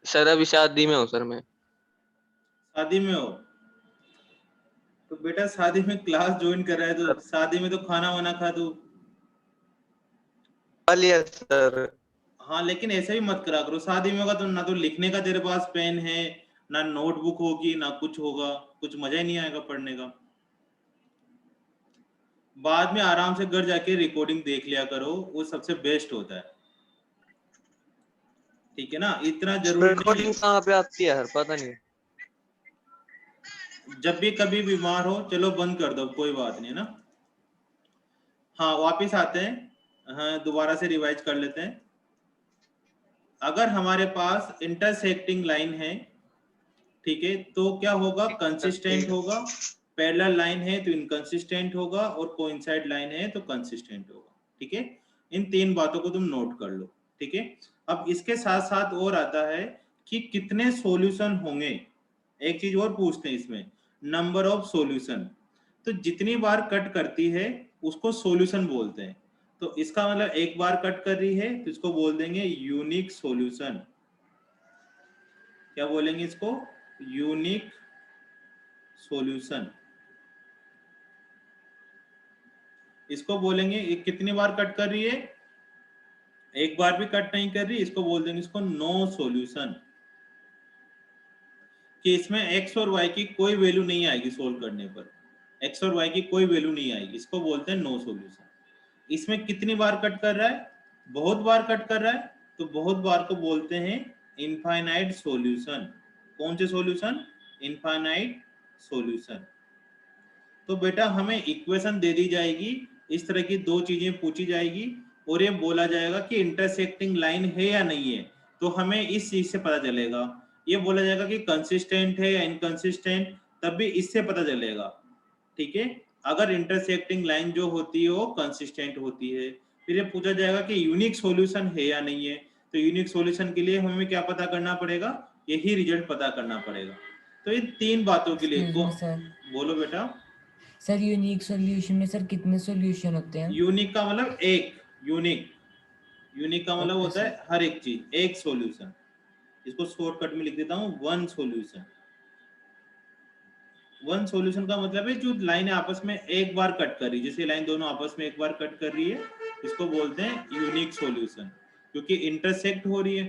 सर अभी शादी में हूँ सर मैं। शादी में हो तो बेटा शादी में क्लास ज्वाइन कर रहा है, तो शादी में तो खाना वाना खा दो। सर हाँ लेकिन ऐसे भी मत करा करो, शादी में होगा तो ना तो लिखने का तेरे पास पेन है, ना नोटबुक होगी, ना कुछ होगा, कुछ मजा ही नहीं आएगा पढ़ने का। बाद में आराम से घर जाके रिकॉर्डिंग देख लिया करो, वो सबसे बेस्ट होता है। ठीक है ना? इतना जरूरी रिकॉर्डिंग कहाँ पे आती है सर, पता नहीं। जब भी कभी बीमार हो चलो बंद कर दो, कोई बात नहीं है ना। हाँ वापिस आते हैं, हाँ दोबारा से रिवाइज कर लेते हैं। अगर हमारे पास इंटरसेक्टिंग लाइन है, ठीक है, तो क्या होगा? कंसिस्टेंट होगा। पैरेलल लाइन है तो इनकंसिस्टेंट होगा, और कोइंसाइड लाइन है तो कंसिस्टेंट होगा। ठीक है, इन तीन बातों को तुम नोट कर लो। ठीक है, अब इसके साथ साथ और आता है कि कितने सॉल्यूशन होंगे। एक चीज और पूछते हैं इसमें, नंबर ऑफ सॉल्यूशन। तो जितनी बार कट करती है उसको सॉल्यूशन बोलते हैं। तो इसका मतलब एक बार कट कर रही है तो इसको बोल देंगे यूनिक सॉल्यूशन। क्या बोलेंगे इसको? Unique solution. इसको बोलेंगे ये कितनी बार कट कर रही है? एक बार भी कट नहीं कर रही, इसको बोल देंगे इसको नो सॉल्यूशन, कि इसमें x और y की कोई वैल्यू नहीं आएगी सोल्व करने पर, x और y की कोई वैल्यू नहीं आएगी, इसको बोलते हैं नो सॉल्यूशन। इसमें कितनी बार कट कर रहा है? बहुत बार कट कर रहा है, तो बहुत बार को बोलते हैं इनफाइनाइट सॉल्यूशन। कौन से सॉल्यूशन? Infinite solution. तो बेटा हमें इक्वेशन दे दी जाएगी, इस तरह की दो चीजें पूछी जाएगी और ये बोला जाएगा कि इंटरसेक्टिंग लाइन है या नहीं है, तो हमें इस चीज से पता चलेगा। ये बोला जाएगा कि कंसिस्टेंट है या इनकंसिस्टेंट, तब भी इससे पता चलेगा। ठीक है, अगर इंटरसेक्टिंग लाइन जो होती है वो कंसिस्टेंट होती है। फिर ये पूछा जाएगा कि यूनिक सॉल्यूशन है या नहीं है, तो यूनिक सॉल्यूशन के लिए हमें क्या पता करना पड़ेगा? यही रिजल्ट पता करना पड़ेगा। तो इन तीन बातों के लिए सर बोलो बेटा। सर यूनिक सॉल्यूशन में सर कितने सॉल्यूशन होते हैं? यूनिक का मतलब एक, यूनिक का मतलब ओके होता है सर। हर एक चीज, एक सॉल्यूशन। इसको शॉर्टकट में लिख देता हूँ, वन सॉल्यूशन। वन सॉल्यूशन का मतलब है जो लाइन आपस में एक बार कट कर रही है, जैसे लाइन दोनों आपस में एक बार कट कर रही है, इसको बोलते हैं यूनिक सॉल्यूशन, क्योंकि इंटरसेक्ट हो रही है।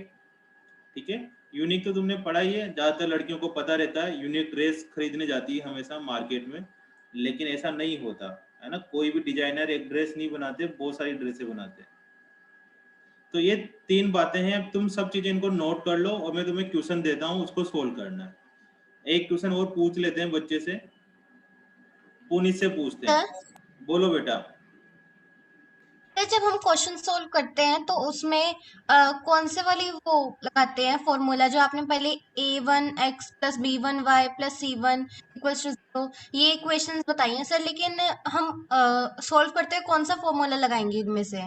ठीक है, यूनिक तो तुमने पढ़ा ही है, ज्यादातर लड़कियों को पता रहता है, यूनिक ड्रेस खरीदने जाती है हमेशा मार्केट में, लेकिन ऐसा नहीं होता है ना, कोई भी डिजाइनर एक ड्रेस नहीं बनाते, बहुत सारी ड्रेसें बनाते हैं। तो ये तीन बातें हैं, अब तुम सब चीजें इनको नोट कर लो और मैं तुम्हें क्वेश्चन देता हूँ, उसको सोल्व करना है। एक क्वेश्चन और पूछ लेते हैं बच्चे से, पुनीत से पूछते हैं। बोलो बेटा। सर जब हम क्वेश्चन सोल्व करते हैं तो उसमें कौन से वाली वो लगाते हैं फॉर्मूला जो आपने पहले a1x + b1y + c1 = 0, ये इक्वेशंस बताई हैं सर, लेकिन हम सोल्व करते हैं कौन सा फॉर्मूला लगाएंगे इनमें से?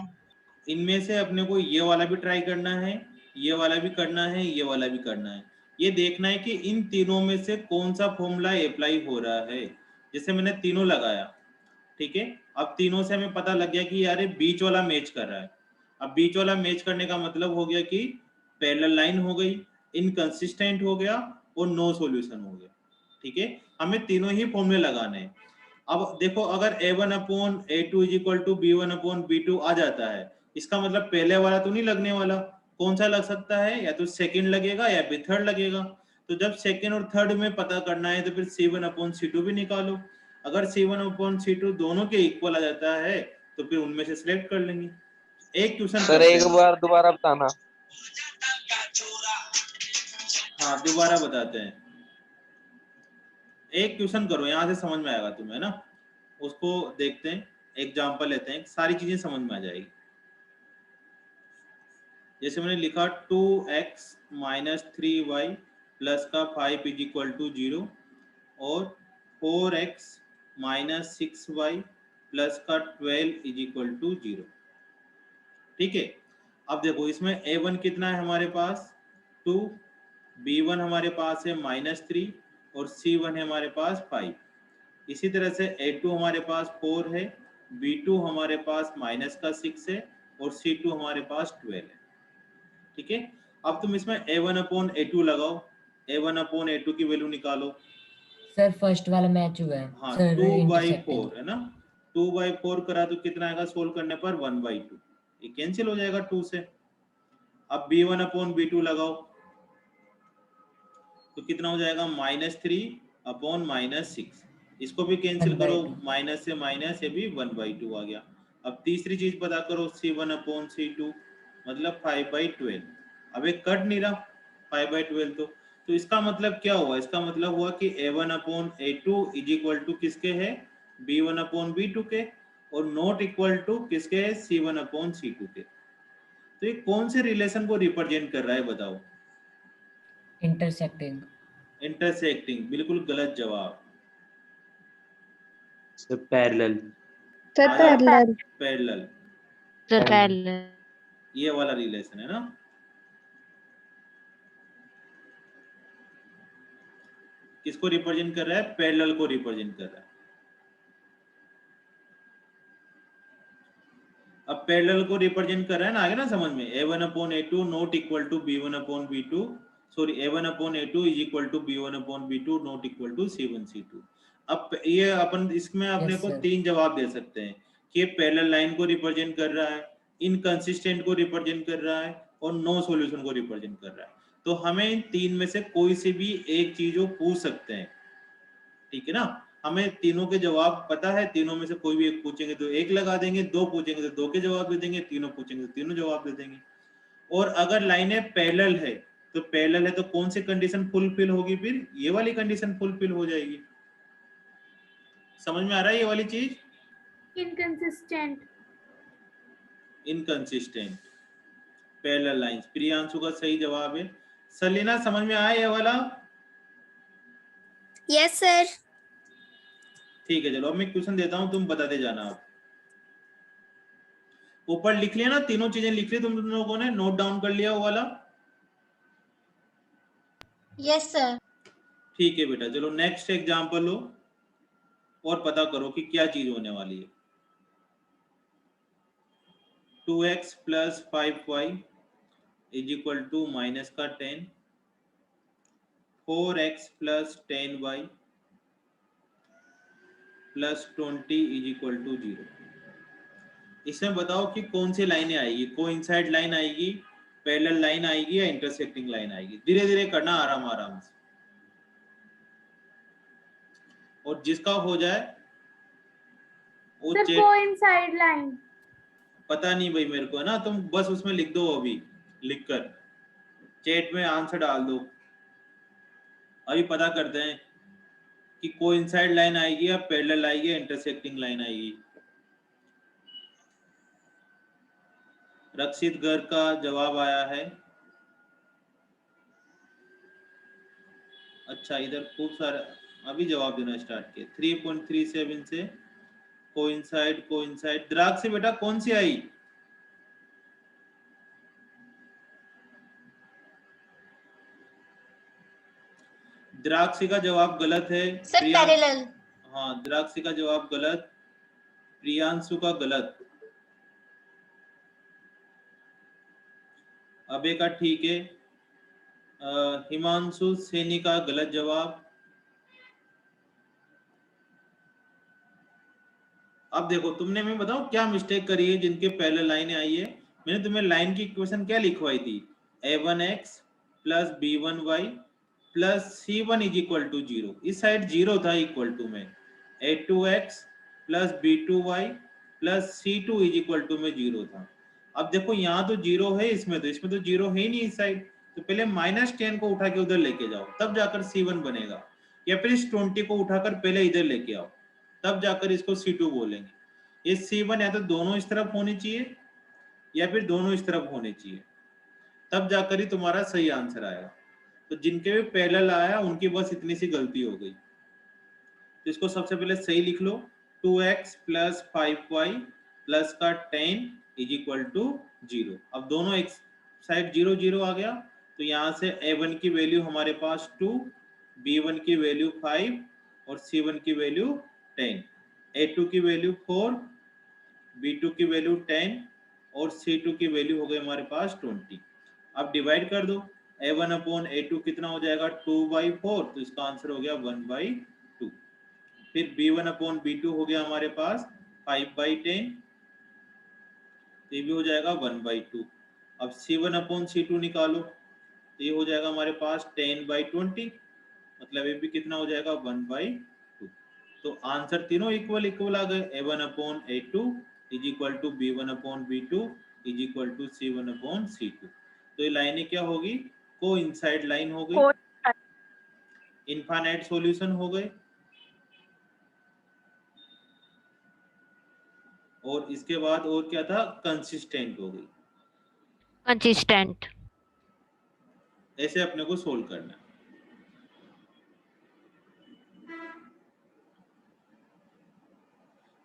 इनमें से अपने को ये वाला भी ट्राई करना है, ये वाला भी करना है, ये वाला भी करना है। ये देखना है कि इन तीनों में से कौन सा फॉर्मूला अप्लाई हो रहा है। जैसे मैंने तीनों लगाया, ठीक है, अब तीनों से हमें पता लग गया कि यार बीच वाला मैच कर रहा है। अब बीच वाला मैच करने का मतलब हो गया कि पैरेलल लाइन हो गई, इनकंसिस्टेंट हो गया और नो सॉल्यूशन हो गया। ठीक है, हमें तीनों ही फॉर्मूले लगाने हैं। अब देखो, अगर a1/a2 = b1/b2 आ जाता है, इसका मतलब पहले वाला तो नहीं लगने वाला, कौन सा लग सकता है? या तो सेकंड लगेगा या फिर थर्ड लगेगा। तो जब सेकंड और थर्ड में पता करना है तो फिर c1/c2 भी निकालो। अगर c1/c2 दोनों के इक्वल आ जाता है तो फिर उनमें से सिलेक्ट कर लेंगे। एक क्वेश्चन सर करते एक हैं। बार दोबारा बताना। हाँ दोबारा बताते हैं। एक क्वेश्चन करो, यहाँ से समझ में आएगा तुम्हें ना, उसको देखते हैं, एग्जाम्पल लेते हैं, सारी चीजें समझ में आ जाएगी। जैसे मैंने लिखा 2x - 3y + 5 = 0 और 4x - 6y + 12 = 0। ठीक है, अब देखो इसमें a1 कितना है हमारे पास? 2, b1 हमारे पास है -3 और c1 है हमारे पास 5। इसी तरह से a2 हमारे पास 4 है, b2 हमारे पास -6 है और c2 हमारे पास 12 है। ठीक है, अब तुम इसमें a1/a2 लगाओ, a1/a2 की वैल्यू निकालो। सर फर्स्ट वाला मैच हुआ है। हाँ, सर 2/4 है ना, 2/4 करा तो कितना आएगा सोल्व करने पर? 1/2। ये कैंसिल हो जाएगा 2 से। अब b1/b2 लगाओ तो कितना हो जाएगा? -3/-6। इसको भी कैंसिल करो, 1/2। माइनस से माइनस, ये भी 1/2 आ गया। अब तीसरी चीज पता करो, c1/c2 मतलब 5/12। अब एक कट नहीं रहा 5/12, तो इसका मतलब क्या हुआ? इसका मतलब हुआ कि a1/a2 = किसके है? b1/b2 के, और नॉट इक्वल टू किसके है? c1/c2 के। तो ये कौन से रिलेशन को रिप्रेजेंट कर रहा है बताओ? इंटरसेक्टिंग। इंटरसेक्टिंग, बिल्कुल गलत जवाब। Sir parallel. Sir parallel. Parallel, sir ये वाला रिलेशन है ना। किसको रिप्रेजेंट कर रहा है? पैरेलल को रिप्रेजेंट कर रहा है। अब पैरेलल को रिप्रेजेंट कर रहा है ना, आगे ना समझ में, a1/a2 not equal to b1/b2, sorry a1/a2 is equal to b1/b2 not equal to c1c2। अब ये अपन इसमें अपने Yes, को sir. 3 जवाब दे सकते हैं कि पैरेलल लाइन को रिप्रेजेंट कर रहा है, इनकंसिस्टेंट को रिप्रेजेंट कर रहा है और नो सॉल्यूशन को रिप्रेजेंट कर रहा है। तो हमें इन 3 में से कोई से भी एक चीज वो पूछ सकते हैं, ठीक है ना। हमें तीनों के जवाब पता है, तीनों में से कोई भी एक पूछेंगे तो एक लगा देंगे, 2 पूछेंगे तो 2 के जवाब दे देंगे, तीनों पूछेंगे तो तीनों जवाब दे देंगे। और अगर लाइनें पैरेलल है तो पैरेलल है तो कौन सी कंडीशन फुलफिल होगी, फिर ये वाली कंडीशन फुलफिल हो जाएगी। समझ में आ रहा है ये वाली चीज? Inconsistent. Inconsistent parallel lines, Priyanshu का सही जवाब है। सलीना समझ में आया ये वाला? Yes sir. ठीक है, चलो अब मैं क्वेश्चन देता हूं, तुम बताते जाना। आप ऊपर लिख लिया ना, तीनों चीजें लिख ली तुम लोगों ने, नोट डाउन कर लिया वो वाला? Yes sir. ठीक है बेटा, चलो नेक्स्ट एग्जांपल लो और पता करो कि क्या चीज होने वाली है। 2x plus 5y is equal to minus का 10, 4x plus 10y plus 20 is equal to 0। इसमें बताओ कि कौन सी लाइनें आएगी, कोइंसाइड लाइन आएगी, पैरेलल लाइन आएगी या इंटरसेक्टिंग लाइन आएगी। धीरे धीरे करना, आराम आराम से, और जिसका हो जाए वो सर कोइंसाइड लाइन। पता नहीं भाई मेरे को, है ना, तुम बस उसमें लिख दो, अभी लिखकर चैट में आंसर डाल दो। अभी पता करते हैं कि कोइंसाइड लाइन आएगी या पैरेलल आएगी या इंटरसेक्टिंग लाइन आएगी। रक्षित घर का जवाब आया है। अच्छा, इधर खूब सारा अभी जवाब देना स्टार्ट किए। 3.37 से कोइंसाइड कोइंसाइड। द्राक्ष से बेटा कौन सी आई? द्राक्षी का जवाब गलत है। Sir parallel. हाँ, द्राक्षी का जवाब गलत, प्रियांशु का गलत, अबे का ठीक है, हिमांशु सैनी का गलत जवाब। अब देखो तुमने, मैं बताऊं क्या मिस्टेक करी है जिनके पहले लाइन आई है। मैंने तुम्हें लाइन की इक्वेशन क्या लिखवाई थी, a1x plus b1y plus c1 is equal to 0। इस साइड 0 था इक्वल टू में, a2x plus b2y plus c2 is equal to में 0 था। अब देखो यहाँ तो 0 है, इसमें तो 0 है ही नहीं इस साइड, तो पहले -10 को उठा के उधर लेके जाओ, तब जाकर c1 बनेगा, या फिर इस 20 को उठाकर पहले इधर लेके आओ, तब जाकर इसको C2 बोलेंगे। ये C1 या तो दोनों इस तरफ होनी चाहिए या फिर दोनों इस तरफ होने चाहिए, तब जाकर ही तुम्हारा सही आंसर आएगा। तो जिनके भी पैरेलल आया उनकी बस इतनी सी गलती हो गई, तो इसको सबसे पहले सही लिख लो। 2x प्लस 5y प्लस का 10 इज इक्वल टू 0। अब दोनों एक साइड 0 0 आ गया, तो यहाँ से a1 की वैल्यू हमारे पास 2, b1 की वैल्यू 5 और c1 की वैल्यू 10, a2 की वैल्यू 4, b2 की वैल्यू 10 और c2 की वैल्यू हो गई हमारे पास 20। अब डिवाइड कर दो, a1 अपॉन a2 कितना हो जाएगा, 2/4, तो इसका आंसर हो गया 1/2। फिर b1 अपॉन b2 हो गया हमारे पास 5/10, ये भी हो जाएगा 1/2। अब c1 अपॉन c2 निकालो, तो ये हो जाएगा हमारे पास 10/20, मतलब ये भी कितना हो जाएगा 1/2। तो आंसर तीनों इक्वल इक्वल आ गए, a1 upon a2 is equal to b1 upon b2 is equal to c1 upon c2। तो ये लाइनें क्या होगी, कोइंसाइड लाइन हो गई, इनफाइनाइट सॉल्यूशन हो गए, और इसके बाद और क्या था, कंसिस्टेंट हो गई। कंसिस्टेंट। ऐसे अपने को सोल्व करना है।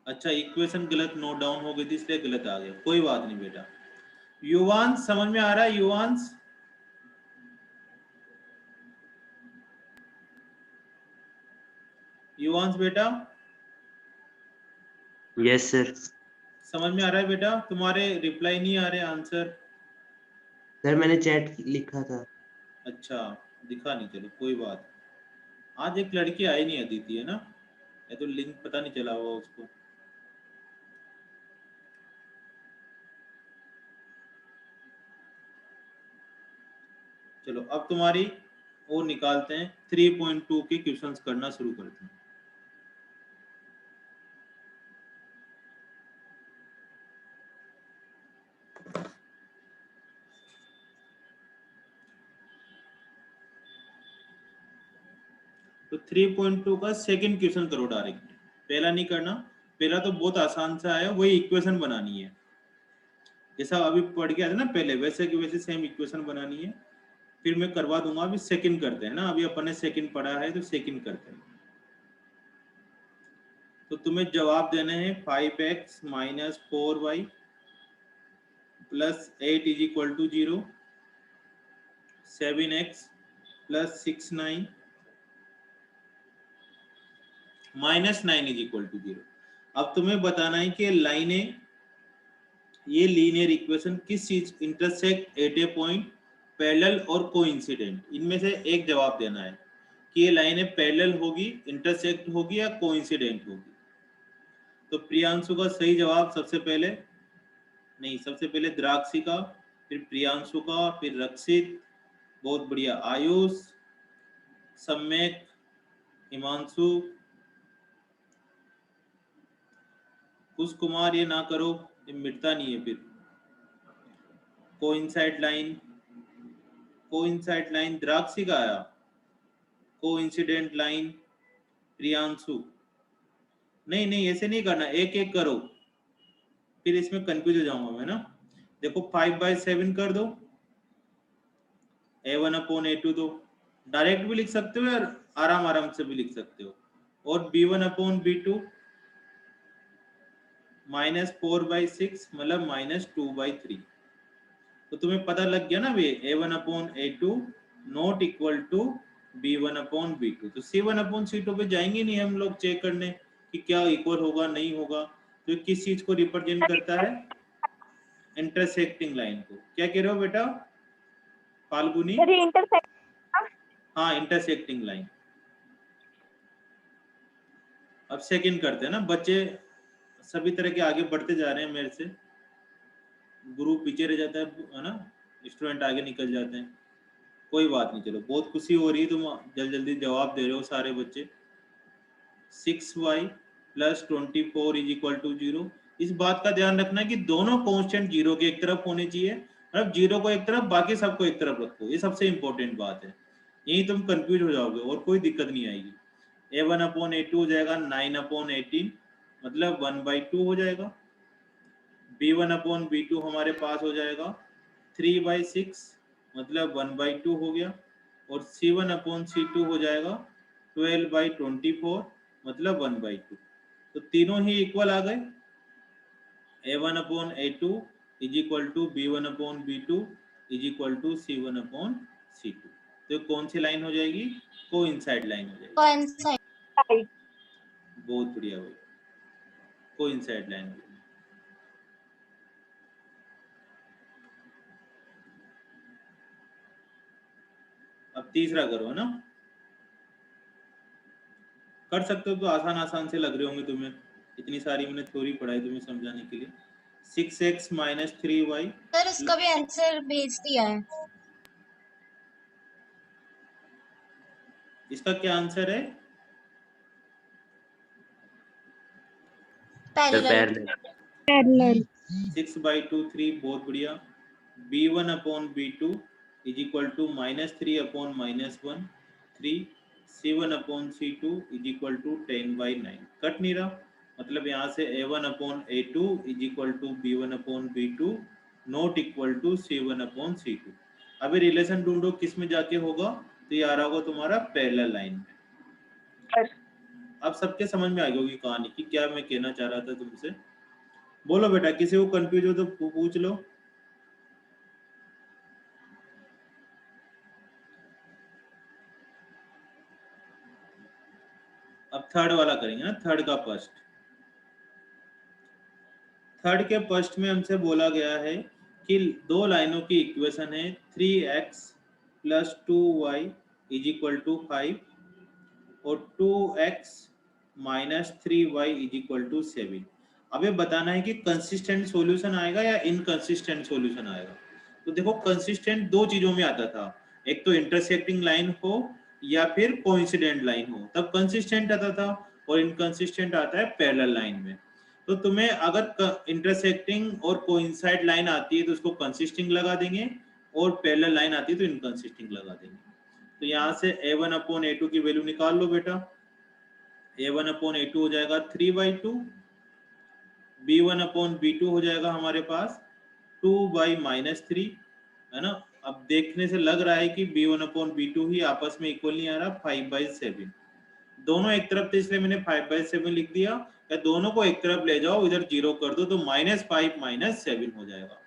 अच्छा, इक्वेशन गलत नोट डाउन हो गई थी इसलिए गलत आ गया, कोई बात नहीं बेटा। युवांश समझ में आ रहा है? युवांश, युवांश बेटा यस सर। समझ में आ रहा है बेटा? तुम्हारे रिप्लाई नहीं आ रहे, आंसर। सर मैंने चैट लिखा था। अच्छा, दिखा नहीं, चलो कोई बात। आज एक लड़की आई नहीं, अदिति है ना, या तो लिंक पता नहीं चला हुआ उसको। चलो अब तुम्हारी वो निकालते हैं, 3.2 के क्वेश्चंस करना शुरू करते हैं। तो 3.2 का सेकंड क्वेश्चन करो डायरेक्ट, पहला नहीं करना। पहला तो बहुत आसान सा है, वही इक्वेशन बनानी है, जैसा अभी पढ़ के आया था ना पहले, वैसे की वैसे सेम इक्वेशन बनानी है। फिर मैं करवा दूंगा। अभी सेकंड करते हैं ना, अभी अपन ने सेकंड पढ़ा है तो सेकंड करते हैं। तो तुम्हें जवाब देने हैं 5x minus 4y plus 8 is equal to 0, 7x plus 6 minus 9 is equal to 0। अब तुम्हें बताना है कि लाइनें, ये लीनियर इक्वेशन किस चीज intersect at A point, parallel और कोइंसिडेंट। इनमें से एक जवाब देना है कि ये लाइनें पैरेलल होगी, इंटरसेक्ट होगी या कोइंसिडेंट होगी। तो प्रियांशु का सही जवाब सबसे पहले द्राक्षी का, फिर प्रियांशु का, फिर रक्षित, बहुत बढ़िया, आयुष, सम्यक, हिमांशु, कुछ कुमार, ये ना करो, ये मिटता नहीं है फिर। कोइंसाइड लाइन द्राक्षी का आया, कोइंसिडेंट लाइन प्रियांशु। नहीं ऐसे नहीं करना, एक एक करो, फिर इसमें कंफ्यूज हो जाऊंगा मैं ना। देखो 5/7 कर दो, A1/A2 दो, डायरेक्ट भी लिख सकते हो और आराम से भी लिख सकते हो। और B1/B2 -4/6 मतलब -2/3। तो तुम्हें पता लग गया ना वे, A1/A2 not equal to B1/B2। तो C1/C2 पे जाएंगे नहीं हम लोग चेक करने कि क्या इक्वल होगा नहीं होगा। तो किस चीज को रिप्रेजेंट करता है? इंटरसेक्टिंग लाइन को। क्या कह रहे हो बेटा फाल्गुनी? हाँ, इंटरसेक्टिंग लाइन। अब सेकंड करते हैं ना, बच्चे सभी तरह के आगे बढ़ते जा रहे हैं मेरे से, गुरु पीछे रह जाता है ना, स्टूडेंट आगे निकल जाते हैं। कोई बात नहीं, चलो बहुत खुशी हो रही है, तुम जल्दी जवाब दे रहे हो सारे बच्चे। 6y plus 24 is equal to 0। इस बात का ध्यान रखना है कि दोनों कांस्टेंट 0 के एक तरफ होने चाहिए, मतलब 0 को एक तरफ, बाकी सबको एक तरफ रखो। ये सबसे इंपॉर्टेंट बात है, यही तुम कंफ्यूज हो जाओगे और कोई दिक्कत नहीं आएगी। A1/A2 हो जाएगा 9/18 मतलब 1/2 हो जाएगा। B1/B2 हमारे पास हो जाएगा 3/6 मतलब 1/2 हो गया। और C1/C2 हो जाएगा 12/24 मतलब 1/2। तो तीनों ही इक्वल आ गए। A1/A2 is equal to B1/B2 is equal to C1/C2। तो कौन सी लाइन हो जाएगी? कोइंसाइड लाइन हो जाएगी। कोइंसाइड। बहुत बढ़िया भाई, कोइंसाइड लाइन हो जाएगी। अब तीसरा करो, है ना, कर सकते हो। तो आसान से लग रहे होंगे तुम्हें, इतनी सारी मैंने थ्योरी पढ़ाई तुम्हें समझाने के लिए। 6x minus 3y। सर इसका भी आंसर भेज दिया है। इसका क्या आंसर है? पैरेलल। पैरेलल। 6/2 3, बहुत बढ़िया। B1/B2 is equal to -3/-1 3। C1/C2 is equal to 10/9। Cut नहीं रहा, मतलब यहाँ से A1/A2 is equal to B1/B2 not equal to C1/C2। अभी रिलेशन ढूंढो किस में जाके होगा, तो ये आ रहा होगा तुम्हारा पैरेलल लाइन में। अब सबके समझ में आ गई होगी कहानी कि क्या मैं कहना चाह रहा था तुमसे। बोलो बेटा, किसी को कंफ्यूज हो तो पूछ लो। अब थर्ड वाला करेंगे ना, थर्ड का फर्स्ट। थर्ड के फर्स्ट में हमसे बोला गया है कि दो लाइनों की इक्वेशन है 3x plus 2y is equal to 5 और 2x minus 3y is equal to 7। अब ये बताना है कि कंसिस्टेंट सॉल्यूशन आएगा या इनकंसिस्टेंट सॉल्यूशन आएगा। तो देखो कंसिस्टेंट दो चीजों में आता था, एक तो इंटरसेक्टिंग लाइन हो या फिर कोइंसिडेंट लाइन हो तब कंसिस्टेंट आता था, और इनकंसिस्टेंट आता है पैरेलल लाइन में। तो तुम्हें अगर इंटरसेक्टिंग और कोइंसाइड लाइन आती है तो उसको कंसिस्टिंग लगा देंगे, और पैरेलल लाइन आती है तो इनकंसिस्टिंग लगा देंगे। तो यहाँ से a1/a2 की वैल्यू निकाल लो बेटा। a1/a2 हो जाएगा 3/2, b1/b2 हो जाएगा हमारे पास 2/-3, है ना। अब देखने से लग रहा है कि b1/b2 ही आपस में इक्वल नहीं आ रहा, 5/7। दोनों एक तरफ थे इसलिए मैंने 5/7 लिख दिया, या दोनों को एक तरफ ले जाओ इधर 0 कर दो तो -5 - 7 हो जाएगा।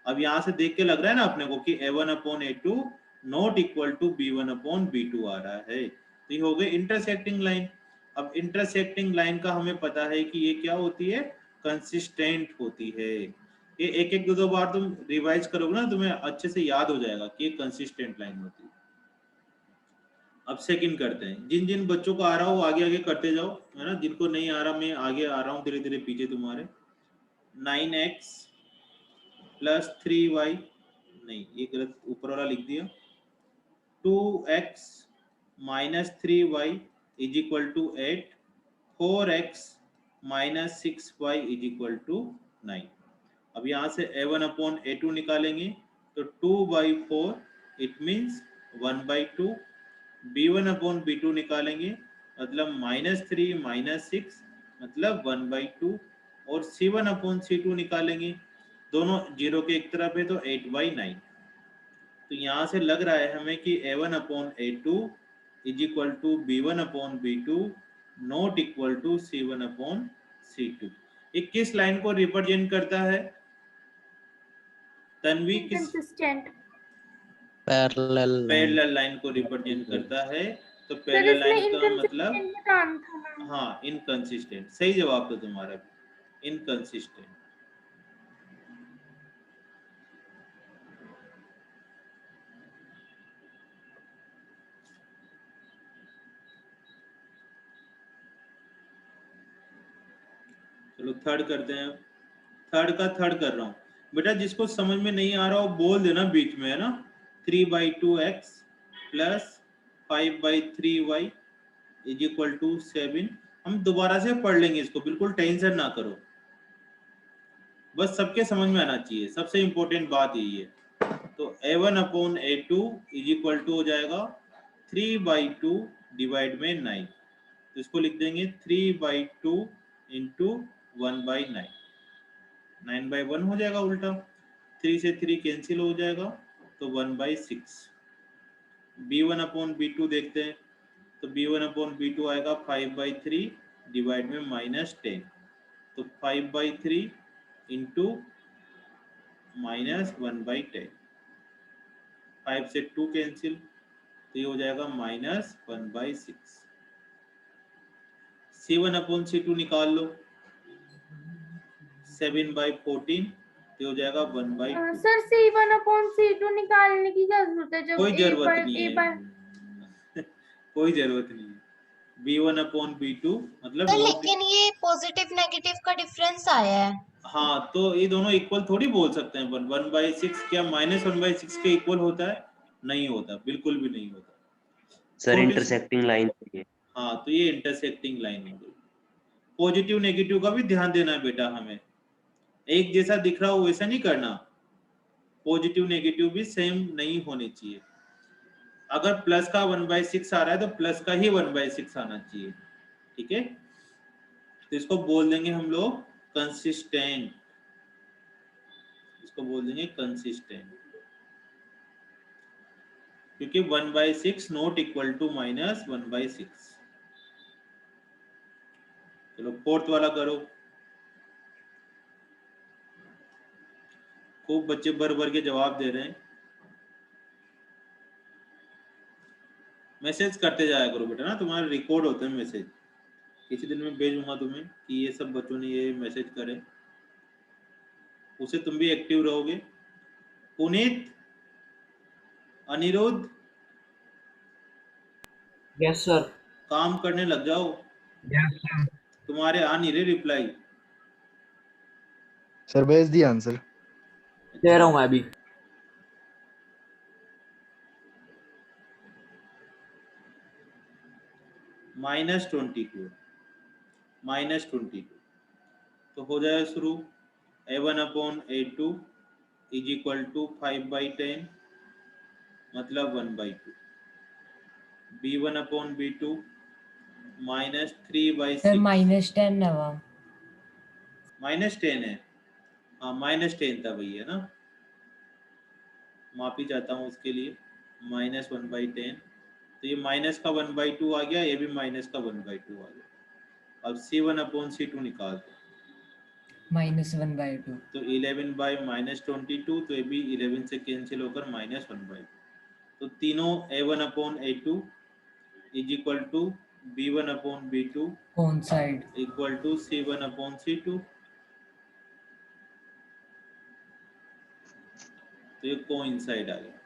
अब यहाँ से देख के लग रहा है ना अपने को कि a1/a2 not equal to b1/b2 आ रहा है। तो ये हो गई इंटरसेक्टिंग लाइन। अब इंटरसेक्टिंग लाइन का हमें पता है कि ये क्या होती है, कंसिस्टेंट होती है। ये एक एक दो बार तुम रिवाइज करोगे ना तुम्हें अच्छे से याद हो जाएगा कि ये कंसिस्टेंट लाइन होती है। अब सेकंड करते हैं। जिन जिन बच्चों को आ रहा हो आगे आगे करते जाओ, है ना। जिनको नहीं आ रहा मैं आगे आ रहा हूँ धीरे धीरे पीछे तुम्हारे। 9x प्लस 3y, नहीं ये गलत ऊपर वाला लिख दिया। 2x minus 3y is equal to 8, 4x minus 6y is equal to 9। अब यहाँ से a1/a2 निकालेंगे तो 2/4 इट मीन्स 1/2। b1/b2 निकालेंगे मतलब -3 - 6 मतलब 1/2, और c1/c2 निकालेंगे, दोनों 0 के एक तरफ है तो 8/9। तो यहाँ से लग रहा है हमें कि a1/a2 is equal to b1/b2 not equal to c1/c2। ये किस लाइन को रिप्रेजेंट करता है तन्वी? किस? कंसिस्टेंट। पैरेलल लाइन को रिप्रेजेंट करता है। तो सर पैरेलल इसमें लाइन का मतलब इनकंसिस्टेंट बताना था ना। हाँ इनकंसिस्टेंट, सही जवाब तो तुम्हारा इनकंसिस्टेंट। चलो थर्ड करते हैं। थर्ड कर रहा हूँ बेटा, जिसको समझ में नहीं आ रहा हो बोल देना बीच में, है ना। 3/2x plus 5/3y is equal to 7। हम दोबारा से पढ़ लेंगे इसको, बिल्कुल टेंशन ना करो, बस सबके समझ में आना चाहिए, सबसे इंपॉर्टेंट बात यही है। तो a1/a2 इज इक्वल टू हो जाएगा 3/2 डिवाइड में 9। तो इसको लिख देंगे 3/2 इंटू 1/9, 9/1 हो जाएगा उल्टा, 3 से 3 कैंसिल हो जाएगा तो 1/6। b1/b2 देखते हैं तो b1/b2 आएगा 5/3 डिवाइड में -10, तो 5/3 इंटू -1/10, 5 से 2 कैंसिल तो ये हो जाएगा -1/6। c1/c2 निकाल लो, 7/14 तो हो जाएगा 1/2। सर c1/c2 निकालने की क्या जरूरत है जब कोई जरूरत नहीं a बार है कोई जरूरत नहीं है। b1/b2 मतलब सर लेकिन ये पॉजिटिव नेगेटिव का डिफरेंस आया है। हाँ तो ये दोनों इक्वल थोड़ी बोल सकते हैं। 1/6 क्या -1/6 के इक्वल होता है? नहीं होता, बिल्कुल भी नहीं होता सर इंटरसेक्टिंग लाइन है। हाँ तो ये इंटरसेक्टिंग लाइन हो गई। पॉजिटिव नेगेटिव का भी ध्यान देना है बेटा, हमें एक जैसा दिख रहा हो वैसा नहीं करना, पॉजिटिव नेगेटिव भी सेम नहीं होने चाहिए। अगर प्लस का 1/6 आ रहा है तो प्लस का ही 1/6 आना चाहिए, ठीक है। तो इसको बोल देंगे हम लोग कंसिस्टेंट, इसको बोल देंगे कंसिस्टेंट, क्योंकि 1/6 नॉट इक्वल टू -1/6। चलो फोर्थ वाला करो। खूब बच्चे भर भर के जवाब दे रहे हैं, मैसेज करते जाया करो बेटा ना, तुम्हारे रिकॉर्ड होते हैं मैसेज। किसी दिन मैं भेजूंगा तुम्हें कि ये सब बच्चों ने ये मैसेज करे। उसे तुम भी एक्टिव रहोगे। Puneet, Aniruddh, yes sir. काम करने लग जाओ। Yes sir. तुम्हारे आ नहीं रहे रिप्लाई। सर भेज दिया आंसर। दे रहा हूँ मैं अभी। -22 -22 तो हो जाए शुरू। A1/A2 इज इक्वल टू 5/10 मतलब 1/2। B1/B2 -3/6 सर -10 है वहाँ। -10 है। हाँ -10 था भैया ना, माफी चाहता हूँ उसके लिए। -1/10 तो ये माइनस का 1/2 आ गया, ये भी माइनस का 1/2 आ गया। अब C1/C2 निकाल दो। -1/2 तो 11/-22 तो ये भी 11 से कैंसिल होकर -1/2। तो तीनों A1/A2 is equal to B1/B2 कौन साइड इक्वल टू C1/C2। तो ये कोइंसाइड आ गया।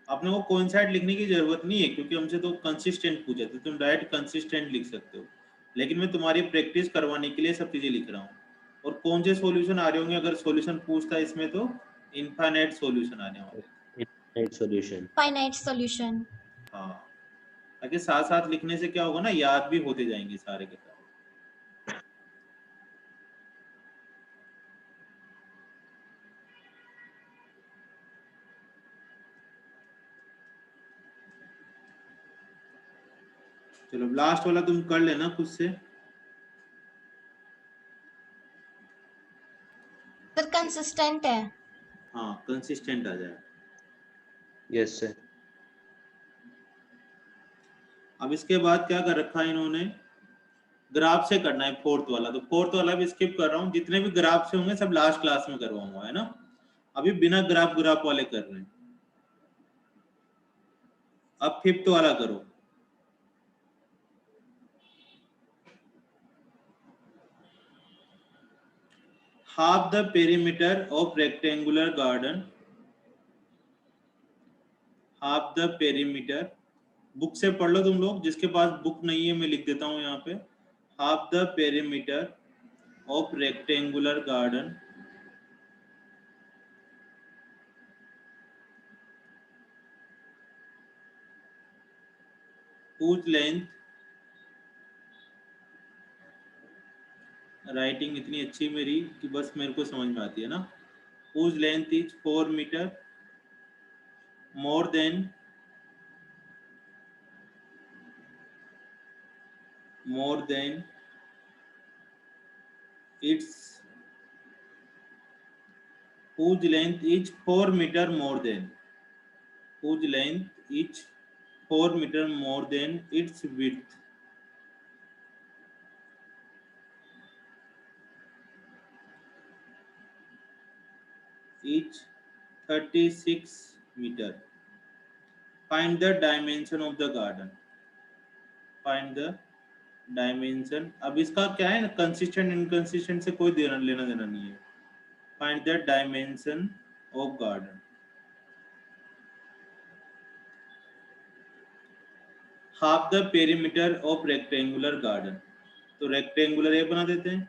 आपने वो कोइंसाइड लिखने की जरूरत नहीं है क्योंकि हमसे तो कंसिस्टेंट पूछा था, तुम डायरेक्ट कंसिस्टेंट लिख सकते हो, लेकिन मैं तुम्हारी प्रैक्टिस करवाने के लिए सब चीजें लिख रहा हूँ। और कौन से सॉल्यूशन आ रहे होंगे, अगर सॉल्यूशन पूछता है इसमें तो इनफाइनाइट सॉल्यूशन आने वाले। Infinite solution. Finite solution. हाँ, ताकि साथ साथ लिखने से क्या होगा ना, याद भी होते जाएंगे सारे के सारे। चलो लास्ट वाला तुम कर लेना खुद से। सर कंसिस्टेंट है। हाँ कंसिस्टेंट आ जाए। Yes sir. अब इसके बाद क्या कर रखा है इन्होंने, ग्राफ से करना है फोर्थ वाला। तो फोर्थ वाला भी स्किप कर रहा हूँ, जितने भी ग्राफ से होंगे सब लास्ट क्लास में करवाऊंगा, है ना। अभी बिना ग्राफ वाले कर रहे हैं। अब फिफ्थ वाला करो। Half the perimeter of rectangular garden. Half the perimeter, book से पढ़ लो तुम लोग, जिसके पास बुक नहीं है मैं लिख देता हूं यहाँ पे। Half the perimeter of rectangular garden whose length, writing इतनी अच्छी मेरी कि बस मेरे को समझ में आती है ना। whose length is 4 meter more than its, whose length is 4 meter more than, whose length is 4 meter more than its width। Each 36 meter। Find the dimension of the garden। Find the dimension। अब इसका क्या है ना, consistent inconsistent से कोई लेना देना नहीं है। Find the dimension of garden। Half the perimeter of rectangular garden। तो रेक्टेंगुलर ये बना देते हैं।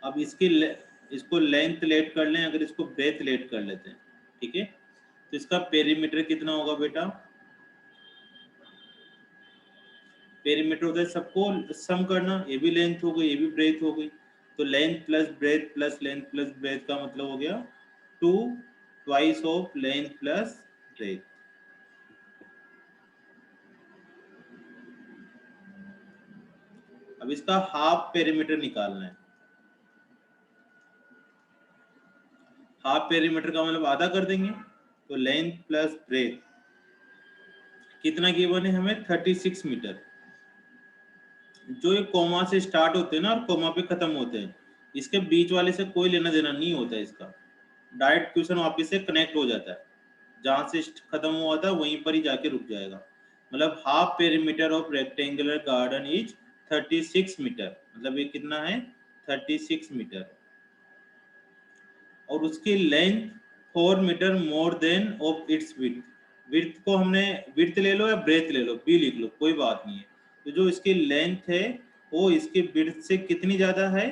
अब इसको लेंथ लेट कर लें, अगर इसको ब्रेथ लेट कर लेते हैं, ठीक है। तो इसका पेरीमीटर कितना होगा बेटा, पेरीमीटर होता है सबको सम करना, ये भी लेंथ हो गई ये भी ब्रेथ हो गई। तो length plus breath plus length plus breath का मतलब हो गया 2 twice of length plus breath. अब इसका हाफ पेरीमीटर निकालना है। हाफ पेरीमीटर का मतलब आधा कर देंगे, तो लेंथ प्लस ब्रेथ कितना गिवन है हमें, 36 मीटर। जो ये कोमा से स्टार्ट होते हैं ना और कोमा पे खत्म होते हैं, इसके बीच वाले से कोई लेना देना नहीं होता है। इसका डायरेक्ट क्वेश्चन वापस से कनेक्ट हो जाता है, जहां से खत्म हुआ था वहीं पर ही जाके रुक जाएगा। मतलब half perimeter of rectangular garden is 36 metre, मतलब ये कितना है 36 मीटर और उसकी length 4 metre more than of its width. Width को हमने विड्थ ले लो या ब्रेथ ले लो, बी लिख लो, कोई बात नहीं है। तो जो इसकी लेंथ है वो इसकी विड्थ से कितनी ज्यादा है,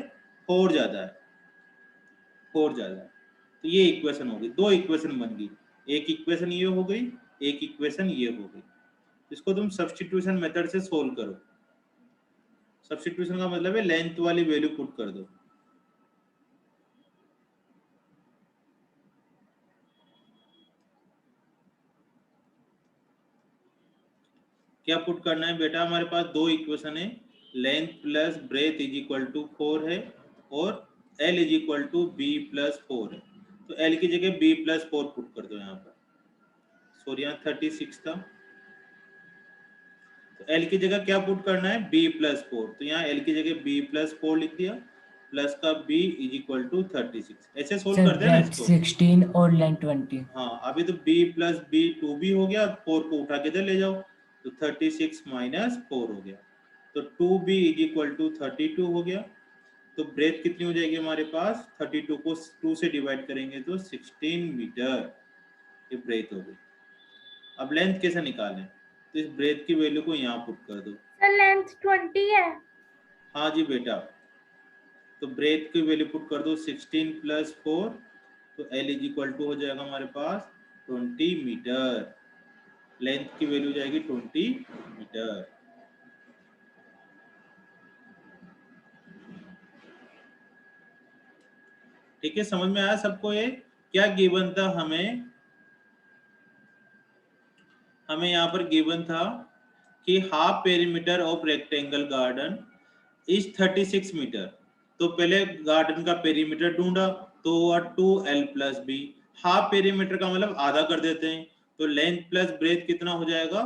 4 ज्यादा है, 4 ज्यादा है। तो ये इक्वेशन हो गई, दो इक्वेशन बन गई, एक इक्वेशन ये हो गई, एक इक्वेशन ये हो गई। इसको तुम सब्स्टिट्यूशन मेथड से सोल्व करो। सब्स्टिट्यूशन का मतलब है लेंथ वाली वैल्यू पुट कर दो। क्या पुट करना है बेटा, हमारे पास दो इक्वेशन है, length plus breadth is equal to 4 है और L is equal to b plus 4 है। तो L की जगह b प्लस 4 पुट कर दो यहाँ पर। सॉरी यहाँ 36 था, तो L की जगह क्या पुट करना है, b प्लस 4। तो यहाँ L की जगह b प्लस 4 लिख दिया, प्लस का b इज इक्वल टू 36। ऐसे सोल्व करते हैं ना इसको। 16 और लाइन 20। हाँ, अभी तो b प्लस b 2b हो गया, 4 को उठा के इधर ले जाओ, तो 36 माइनस 4 हो गया, तो 2b इज इक्वल टू 32 हो गया। तो ब्रेथ कितनी हो जाएगी हमारे पास, 32 को 2 से डिवाइड करेंगे तो 16 मीटर ये ब्रेथ हो गई। अब लेंथ कैसे निकालें, तो इस ब्रेथ की वैल्यू को यहाँ पुट कर दो। सर लेंथ 20 है। हाँ जी बेटा, तो ब्रेथ की वैल्यू पुट कर दो 16 प्लस 4, तो L इज इक्वल टू हो जाएगा हमारे पास 20 मीटर। लेंथ की वैल्यू जाएगी 20 मीटर। ठीक है, समझ में आया सबको। ये क्या गिवन था हमें यहाँ पर गिवन था कि half perimeter of rectangle garden is 36 metre. तो पहले गार्डन का पेरीमीटर ढूंढा, तो हुआ 2L plus B. Half perimeter का मतलब आधा कर देते हैं, तो लेंथ प्लस ब्रेथ कितना हो जाएगा,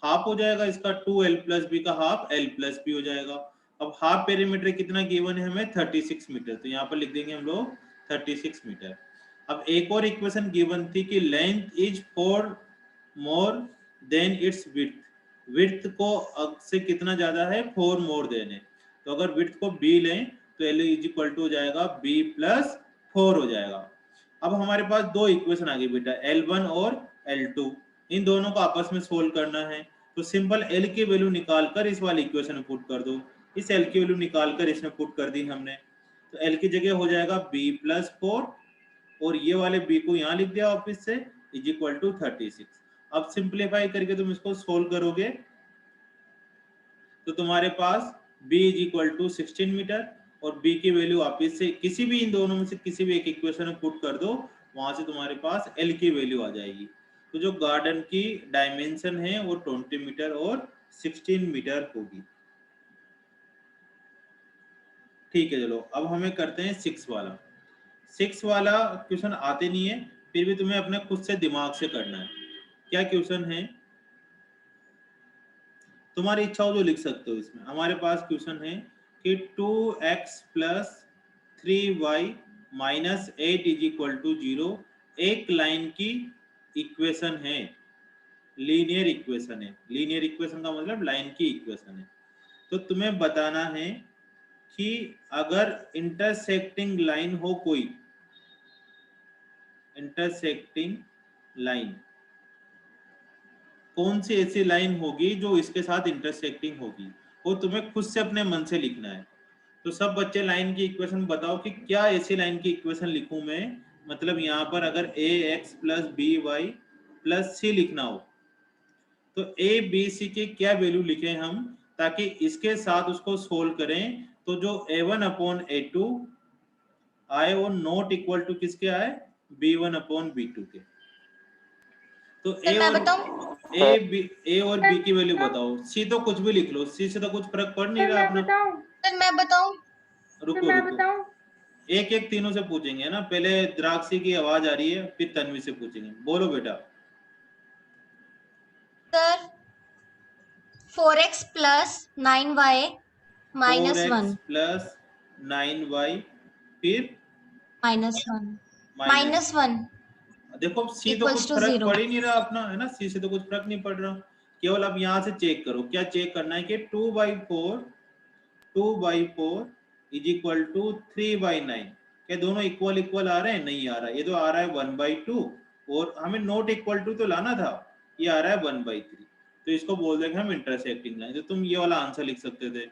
हाफ हो जाएगा इसका, 2L प्लस बी का हाफ L प्लस बी हो जाएगा। अब हाफ पेरीमीटर कितना गिवन है हमें, 36 मीटर, तो यहाँ पर लिख देंगे हम लोग 36 मीटर। अब एक और इक्वेशन गिवन थी कि length is 4 more than it's width. Width को से कितना ज्यादा है, 4 मोर देन है। तो अगर विड्थ को b लें तो L इज इक्वल टू हो जाएगा b प्लस 4 हो जाएगा। अब हमारे पास दो इक्वेशन आ गई बेटा, L1 और L2, इन दोनों को आपस में सोल्व करना है। तो सिंपल L की वैल्यू निकालकर इस वाली इक्वेशन में पुट कर दो। इस L की वैल्यू निकालकर इसमें पुट कर दी हमने, तो L की जगह हो जाएगा b प्लस 4 और ये वाले b को यहाँ लिख दिया वापिस से, इज इक्वल टू 36। अब सिंप्लीफाई करके तुम इसको सोल्व करोगे तो तुम्हारे पास b is equal to 16 metre और b की वैल्यू वापिस से किसी भी इन दोनों में से किसी भी एक इक्वेशन में पुट कर दो, वहां से तुम्हारे पास L की वैल्यू आ जाएगी। तो जो गार्डन की डायमेंशन है वो 20 मीटर और 16 मीटर होगी। ठीक है, चलो अब हमें करते हैं 6 वाला। 6 वाला क्वेश्चन आते नहीं है, फिर भी तुम्हें अपने खुद से दिमाग से करना है। क्या क्वेश्चन है, तुम्हारी इच्छा हो जो लिख सकते हो इसमें। हमारे पास क्वेश्चन है कि 2x plus 3y minus 8 is equal to 0 एक लाइन की इक्वेशन है, लीनियर इक्वेशन है। लीनियर इक्वेशन का मतलब लाइन की इक्वेशन है। तो तुम्हें बताना है कि अगर इंटरसेक्टिंग लाइन हो, कोई इंटरसेक्टिंग लाइन, कौन सी ऐसी लाइन होगी जो इसके साथ इंटरसेक्टिंग होगी, वो तुम्हें खुद से अपने मन से लिखना है। तो सब बच्चे लाइन की इक्वेशन बताओ कि क्या ऐसी लाइन की इक्वेशन लिखूं मैं। मतलब यहाँ पर अगर ax plus B Y plus C लिखना हो तो a b c की क्या वैल्यू लिखें हम, ताकि इसके साथ उसको सोल्व करें तो जो a1 अपॉन a2 आए वो नॉट इक्वल टू किसके आए, b1 अपॉन b2 के। तो सर मैं बताऊं, ए और बी की वैल्यू बताओ। सी तो कुछ भी लिख लो, सी से तो कुछ फर्क पड़ नहीं रहा अपना। सर मैं बताऊं, रुको एक एक तीनों से पूछेंगे ना, पहले द्राक्षी की आवाज आ रही है, फिर तन्वी से पूछेंगे। बोलो बेटा। Sir 4x plus 9y minus 1 plus 9y फिर माइनस 1 देखो सी तो कुछ फर्क पड़ ही नहीं रहा अपना, है ना, सी से तो कुछ फर्क नहीं पड़ रहा। केवल अब यहाँ से चेक करो, क्या चेक करना है कि 2/4 इज इक्वल टू 3/9। क्या दोनों इक्वल इक्वल आ रहे हैं? नहीं आ रहा, ये तो आ रहा है 1/2 और हमें नॉट इक्वल टू तो लाना था, ये आ रहा है 1/3। तो इसको बोल देंगे हम इंटरसेक्टिंग लाइन। तो तुम ये वाला आंसर लिख सकते थे।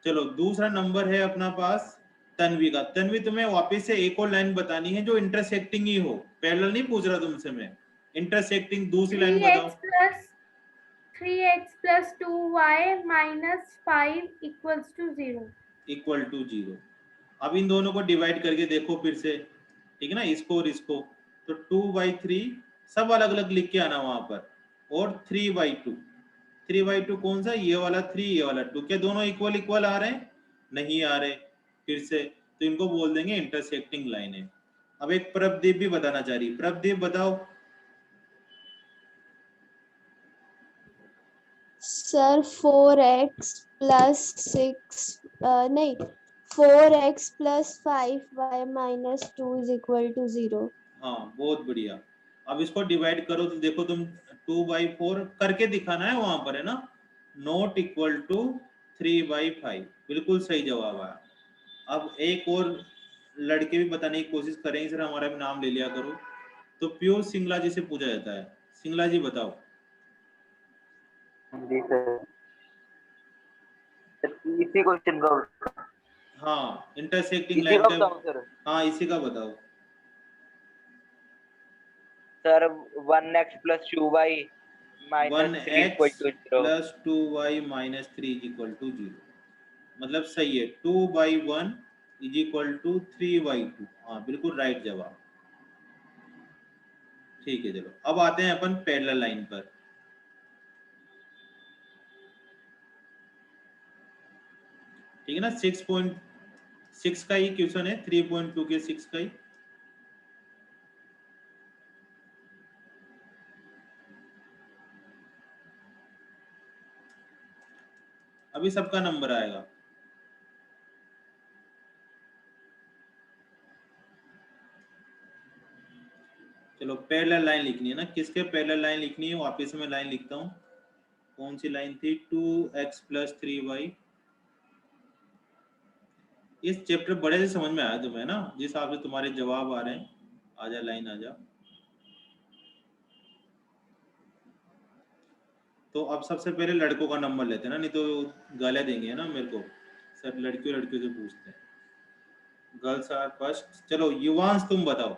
चलो दूसरा नंबर है अपना पास तन्वी का। तन्वी तुम्हें वापस से एक और लाइन बतानी है जो इंटरसेक्टिंग ही हो, पैरेलल नहीं पूछ रहा तुमसे मैं, इंटरसेक्टिंग दूसरी लाइन बताओ। 3x plus 2y minus 5 equals to 0। Equal to 0। अब इन दोनों को डिवाइड करके देखो फिर से, ठीक है ना, इसको और इसको। तो 2/3 सब अलग अलग लिख के आना वहां पर, और 3/2। 3/2 कौन सा? ये वाला 3, ये वाला 2। क्या दोनों इक्वल इक्वल आ रहे हैं? नहीं आ रहे। फिर से तो इनको बोल देंगे इंटरसेक्टिंग लाइन है। अब एक प्रभदीप भी बताना चाह रही। प्रभदीप बताओ। सर 4x plus 6 नहीं 4x plus 5y minus 2 is equal to 0। हाँ बहुत बढ़िया। अब इसको डिवाइड करो तो देखो तुम 2/4 करके दिखाना है वहां पर, है ना, नॉट इक्वल टू 3/5। बिल्कुल सही जवाब आया। अब एक और लड़के भी बताने की कोशिश करेंगे, सर हमारा भी नाम ले लिया करो। तो पीयूष सिंगला जी से पूछा जाता है। सिंगला जी बताओ। जी सर, इसी क्वेश्चन का हाँ इंटरसेक्टिंग इसी लाइन का का। बताऊं सर? हाँ इसी का बताओ। Sir 1x plus 2y minus 3 1x equal to 0। plus 2y minus 3 is equal to 0। मतलब सही है। 2/1 इज इक्वल टू 3/2। हाँ बिल्कुल राइट जवाब। ठीक है चलो अब आते हैं अपन पैरेलल लाइन पर। ठीक है ना, 6.6 का ही क्वेश्चन है, 3.2 के 6 का ही। अभी सबका नंबर आएगा। चलो पैरेलल लाइन लिखनी है ना, किसके पैरेलल लाइन लिखनी है वापस मैं लाइन लिखता हूँ। कौन सी लाइन थी? 2x plus 3y। इस चैप्टर बड़े से समझ में आया तुम्हें ना, जिस हिसाब से तुम्हारे जवाब आ रहे हैं। आजा लाइन आजा। तो अब सबसे पहले लड़कों का नंबर लेते हैं ना, नहीं तो गालियां देंगे है ना मेरे को। सर लड़कियों से पूछते हैं। Girls are first. चलो युवांश तुम बताओ,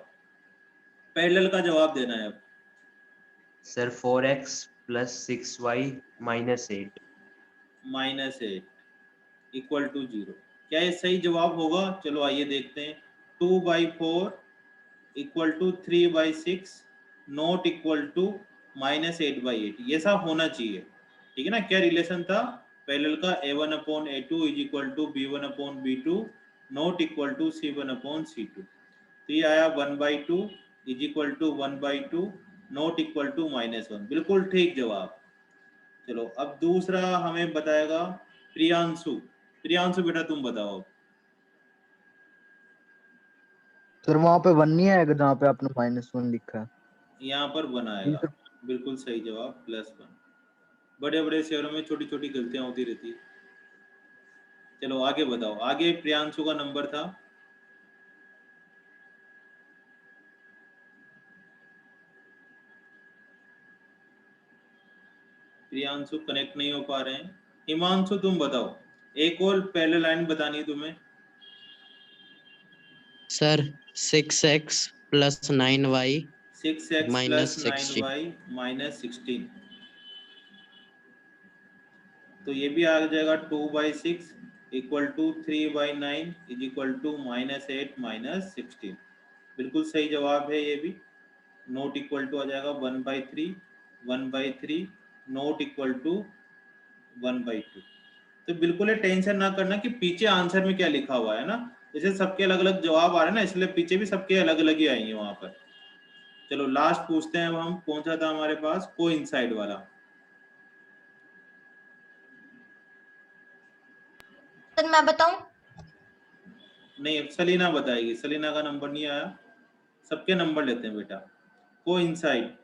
पैरेलल का जवाब देना है अब। Sir 4x plus 6y minus 8। -8 equal to 0। क्या ये सही जवाब होगा? चलो आइए देखते हैं। 2/4 equal to 3/6 not equal to -8/8। ये सब होना चाहिए। ठीक है ना। क्या रिलेशन था पैरेलल का? A1/A2 is equal to B1/B2 not equal to C1/C2। तो ये आया 1/2 is equal to 1/2 not equal to -1। बिल्कुल ठीक जवाब। चलो अब दूसरा हमें बताएगा प्रियांशु। प्रियांशु बेटा तुम बताओ। सर वहां पे 1 नहीं आएगा जहाँ पे आपने -1 लिखा है? यहाँ पर बनाएगा। बिल्कुल सही जवाब, +1। बड़े बड़े शहरों में छोटी छोटी गलतियां होती रहती है। चलो आगे बताओ। आगे प्रियांशु का नंबर था। प्रियांशु कनेक्ट नहीं हो पा रहे हैं। हिमांशु तुम बताओ। एक और पैरेलल लाइन बतानी है तुम्हें। Sir 6x plus 9y 6x minus plus 16। 9y minus 16। तो ये भी आ जाएगा 2/6 equal to 3/9 is equal to -8 -16। बिल्कुल सही जवाब है ये भी। नोट इक्वल टू आ जाएगा 1/3 नोट इक्वल टू 1/2। तो बिल्कुल ये टेंशन ना करना कि पीछे आंसर में क्या लिखा हुआ है ना, जैसे सबके अलग अलग जवाब आ रहे हैं ना, इसलिए पीछे भी सबके अलग अलग ही आएंगे वहां पर। चलो लास्ट पूछते हैं अब हम। कौन सा था हमारे पास? कोइंसाइड वाला। सर मैं बताऊं? नहीं अब सलीना बताएगी। सलीना का नंबर नहीं आया। सबके नंबर लेते हैं बेटा। कोइंसाइड।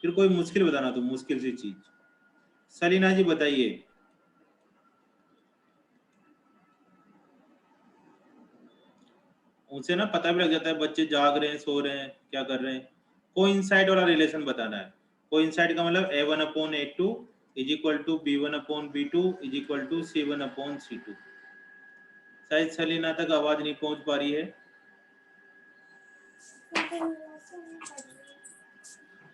फिर कोई मुश्किल बताना, तो मुश्किल सी चीज। सलीना जी बताइए। उनसे ना पता भी लग जाता है बच्चे जाग रहे हैं, सो रहे हैं, क्या कर रहे हैं। कोइंसाइड वाला रिलेशन बताना है। कोइंसाइड का मतलब A1/A2 is equal to B1/B2 is equal to C1/C2। शायद सलीना तक आवाज नहीं पहुंच पा रही है।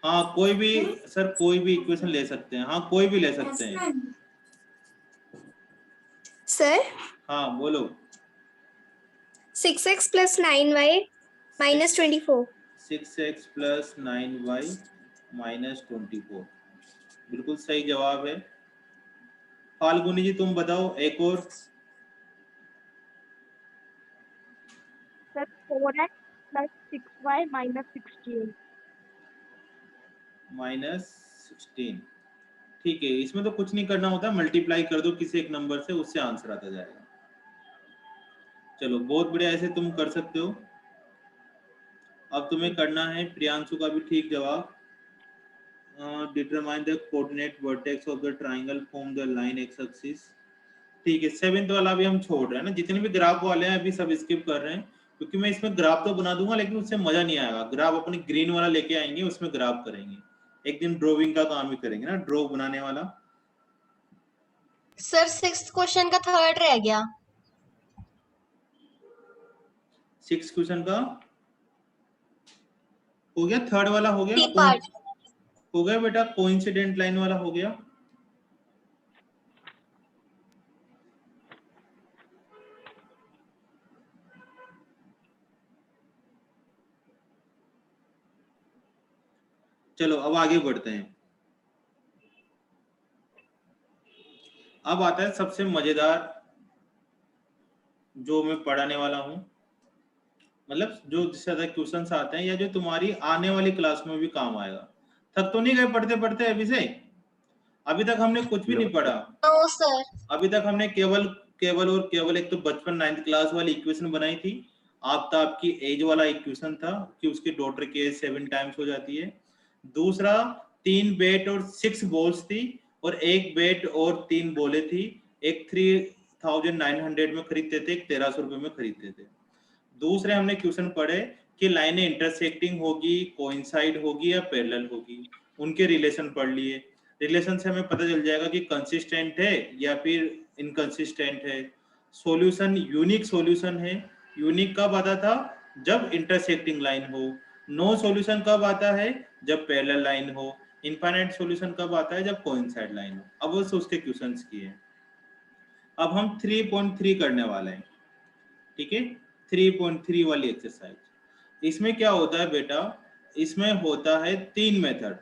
हाँ कोई भी सर, कोई भी इक्वेशन ले सकते हैं। हाँ कोई भी ले सकते हैं सर हाँ बोलो। 6x plus 9y minus 24. 6x plus 9y minus 24 बिल्कुल सही जवाब है। फाल्गुनी जी तुम बताओ एक और। Sir 4x plus 6y minus 16. Minus 16 ठीक है। इसमें तो कुछ नहीं करना होता, मल्टीप्लाई कर दो किसी एक नंबर से, उससे आंसर आता जाएगा। चलो बहुत बढ़िया, ऐसे तुम कर सकते हो। अब तुम्हें करना है प्रियांशु का भी ठीक जवाब। Determine the coordinate vertex of the triangle from the line x axis. ठीक है, 7th वाला भी हम छोड़ रहे हैं ना। जितने भी ग्राफ वाले हैं अभी सब स्किप कर रहे हैं, क्योंकि मैं इसमें ग्राफ तो बना दूंगा लेकिन उससे मजा नहीं आएगा। ग्राफ अपने ग्रीन वाला लेके आएंगे, उसमें ग्राफ करेंगे। एक दिन ड्राइंग का काम ही करेंगे ना, ड्रॉ बनाने वाला। सर 6th क्वेश्चन का 3rd रह गया। 6 क्वेश्चन का हो गया, 3rd वाला हो गया। सी पार्ट हो गया बेटा, कोइंसिडेंट लाइन वाला हो गया। चलो अब आगे बढ़ते हैं। अब आता है सबसे मजेदार जो मैं पढ़ाने वाला हूं, मतलब जो जिससे ज्यादा क्वेश्चंस आते हैं या जो तुम्हारी आने वाली क्लास में भी काम आएगा। थक तो नहीं गए पढ़ते पढ़ते अभी से? अभी तक हमने कुछ भी नहीं पढ़ा। No sir. अभी तक हमने केवल एक तो बचपन 9th क्लास वाली इक्वेशन बनाई थी। आफ्ताब की एज वाला इक्वेशन था कि उसकी डॉटर की एज 7 टाइम्स हो जाती है। दूसरा 3 बैट और 6 बॉल्स थी, और 1 बैट और 3 बॉलें थी। एक 3900 में खरीदते थे, एक 1300 रुपए में खरीदते थे। दूसरे हमने क्वेश्चन पढ़े कि लाइनें इंटरसेक्टिंग होगी, कोइंसाइड होगी या पैरेलल होगी। उनके रिलेशन पढ़ लिए। रिलेशन से हमें पता चल जाएगा कि कंसिस्टेंट है या फिर इनकंसिस्टेंट है। सॉल्यूशन यूनिक सॉल्यूशन है। यूनिक कब आता था? जब इंटरसेक्टिंग लाइन हो। नो सॉल्यूशन कब आता है? जब पैरेलल लाइन हो। इनफाइनाइट सॉल्यूशन कब आता है? जब कोइंसाइड लाइन हो। अब बस उसके क्वेश्चंस किए। अब हम 3.3 करने वाले हैं, ठीक है। 3.3 वाली एक्सरसाइज। इसमें क्या होता है बेटा? इसमें होता है 3 मेथड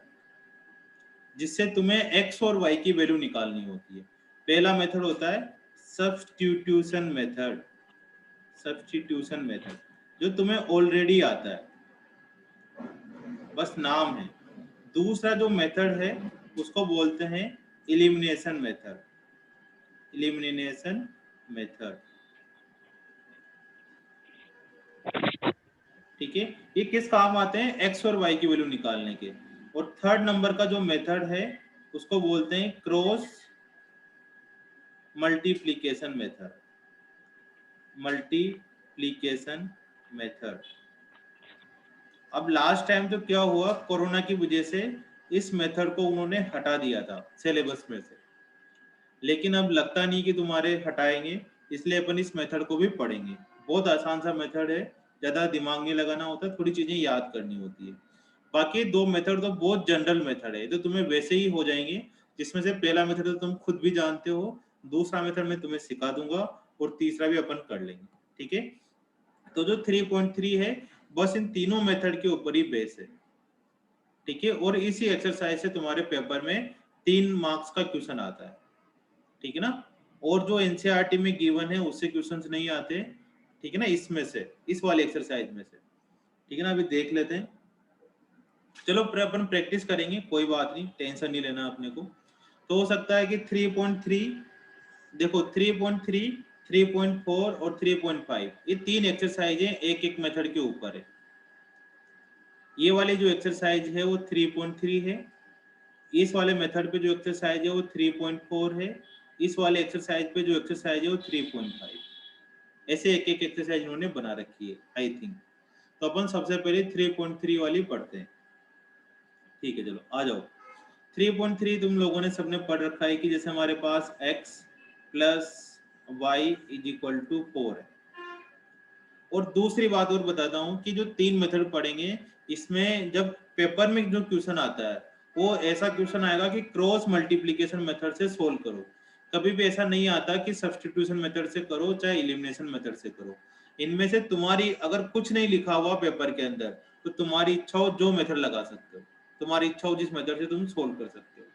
जिससे तुम्हें x और y की वैल्यू निकालनी होती है। पहला मेथड होता है सब्स्टिट्यूशन मेथड। सब्स्टिट्यूशन मेथड जो तुम्हें ऑलरेडी आता है, बस नाम है। दूसरा जो मेथड है उसको बोलते हैं एलिमिनेशन मेथड। एलिमिनेशन मेथड, ठीक है। ये किस काम आते हैं? x और y की वैल्यू निकालने के। और 3rd नंबर का जो मेथड है उसको बोलते हैं cross multiplication method. Multiplication method. अब लास्ट टाइम तो क्या हुआ, कोरोना की वजह से इस मेथड को उन्होंने हटा दिया था सिलेबस में से, लेकिन अब लगता नहीं कि तुम्हारे हटाएंगे, इसलिए अपन इस मेथड को भी पढ़ेंगे। बहुत आसान सा मेथड है, ज्यादा दिमाग नहीं लगाना होता, थोड़ी चीजें याद करनी होती है। बाकी 2 मेथड तो बहुत जनरल मेथड है, तो तुम्हें वैसे ही हो जाएंगे, जिसमें से पहला मेथड तो तुम खुद भी जानते हो, दूसरा मेथड मैं तुम्हें सिखा दूंगा, और तीसरा भी अपन कर लेंगे, ठीक है। तो जो 3.3 है बस इन तीनों मेथड के ऊपर ही बेस है, ठीक है। और इसी एक्सरसाइज से तुम्हारे पेपर में 3 मार्क्स का क्वेश्चन आता है, ठीक है ना। और जो एनसीईआरटी में गिवन है उससे क्वेश्चंस नहीं आते, ठीक है ना, इसमें से, इस वाले एक्सरसाइज में से, ठीक है ना। अभी देख लेते हैं। चलो अपन प्रैक्टिस करेंगे, कोई बात नहीं, टेंशन नहीं लेना अपने को। तो हो सकता है कि 3.3 देखो, 3.3, 3.4 और 3.5 ये 3 एक्सरसाइज है, एक एक मेथड के ऊपर है। ये वाली जो एक्सरसाइज है वो 3.3 है। इस वाले मेथड पे जो एक्सरसाइज है वो 3.4 है। इस वाले एक्सरसाइज पे जो एक्सरसाइज है वो 3.5। ऐसे एक एक एक्सरसाइज इन्होंने बना रखी है आई थिंक। तो अपन सबसे पहले 3.3 वाली पढ़ते हैं। ठीक है चलो आ जाओ। 3.3 तुम लोगों ने सबने पढ़ रखा है कि जैसे हमारे पास x plus y is equal to 4 है। और दूसरी बात और बताता हूँ कि जो 3 मेथड पढ़ेंगे इसमें जब पेपर में जो क्वेश्चन आता है वो ऐसा क्वेश्चन आएगा कि क्रॉस मल्टीप्लिकेशन मेथड से सोल्व करो। कभी भी ऐसा नहीं आता कि सब्स्टिट्यूशन मेथड से करो चाहे एलिमिनेशन मेथड से करो। इनमें से तुम्हारी अगर कुछ नहीं लिखा हुआ पेपर के अंदर तो तुम्हारी इच्छा हो जो मेथड लगा सकते हो, तुम्हारी इच्छा हो जिस मेथड से तुम सोल्व कर सकते हो।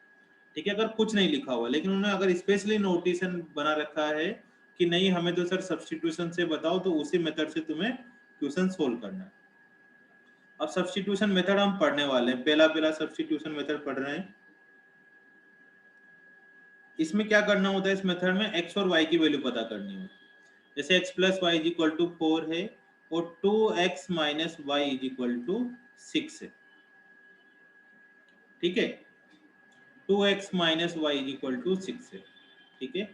ठीक है, अगर कुछ नहीं लिखा हुआ, लेकिन उन्होंने अगर स्पेशली नोटेशन बना रखा है कि नहीं हमें तो सर सब्स्टिट्यूशन से बताओ तो उसी मेथड से तुम्हें क्वेश्चन सोल्व करना है। अब सब्स्टिट्यूशन मेथड हम पढ़ने वाले हैं, पहला सब्स्टिट्यूशन मेथड पढ़ रहे हैं। इसमें क्या करना होता है, इस मेथड में x और y की वैल्यू पता करनी होती है। जैसे x plus y is equal to 4 है और 2x minus y is equal to 6 है। ठीक है, 2x minus y is equal to 6 है। ठीक है,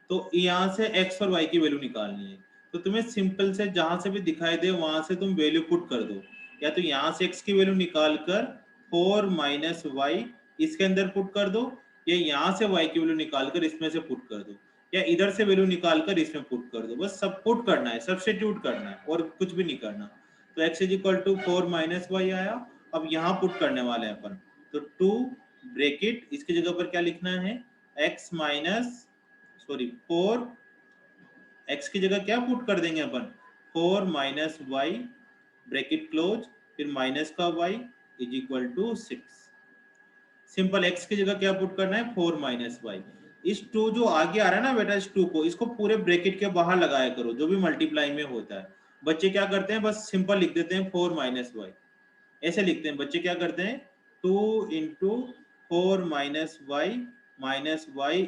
तो यहाँ से x और y की वैल्यू निकालनी है। तो तुम्हें सिंपल से जहां से भी दिखाई दे वहां से तुम वैल्यू पुट कर दो, या तो यहाँ से x की वैल्यू निकाल कर 4 माइनस वाई इसके अंदर पुट कर दो, या यहाँ से y की वैल्यू निकाल कर इसमें से पुट कर दो, या इधर से वैल्यू निकाल कर इसमें पुट कर दो। बस सब पुट करना है, सब्स्टिट्यूट करना है और कुछ भी नहीं करना। तो x is equal to 4 minus y आया। अब यहाँ पुट करने वाले हैं अपन, तो 2 ब्रैकेट इसकी जगह पर क्या लिखना है, x माइनस 4, x की जगह क्या पुट कर देंगे अपन 4 माइनस वाई ब्रैकेट क्लोज, फिर माइनस का y is equal to 6। Simple x की जगह क्या पुट करना है 4 माइनस वाई। इस 2 जो आगे आ रहा है ना बेटा, इस 2 को इसको पूरे ब्रैकेट के बाहर लगाया करो जो भी मल्टीप्लाई में होता है। बच्चे क्या करते हैं, बस सिंपल लिख देते हैं 4 माइनस वाई, ऐसे लिखते हैं बच्चे। क्या करते हैं 2 into 4 minus y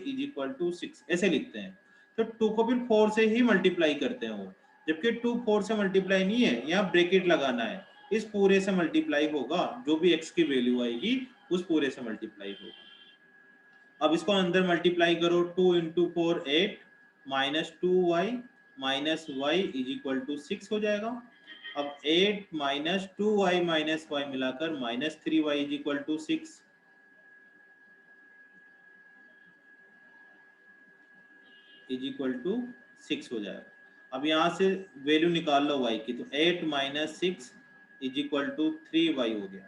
is equal to 6 ऐसे लिखते हैं। तो 2 को फिर 4 से ही मल्टीप्लाई करते हैं वो, जबकि 2 4 से मल्टीप्लाई नहीं है, यहाँ ब्रैकेट लगाना है, इस पूरे से मल्टीप्लाई होगा, जो भी x की वैल्यू आएगी उस पूरे से मल्टीप्लाई होगा। अब इसको अंदर मल्टीप्लाई करो, 2 into 4 8 minus 2y minus y is equal to 6 हो जाएगा। अब 8 माइनस 2y माइनस वाई मिलाकर minus 3y is equal to 6 is equal to 6 हो जाएगा। अब यहाँ से वैल्यू निकाल लो y की, तो 8 minus 6 is equal to 3y हो गया।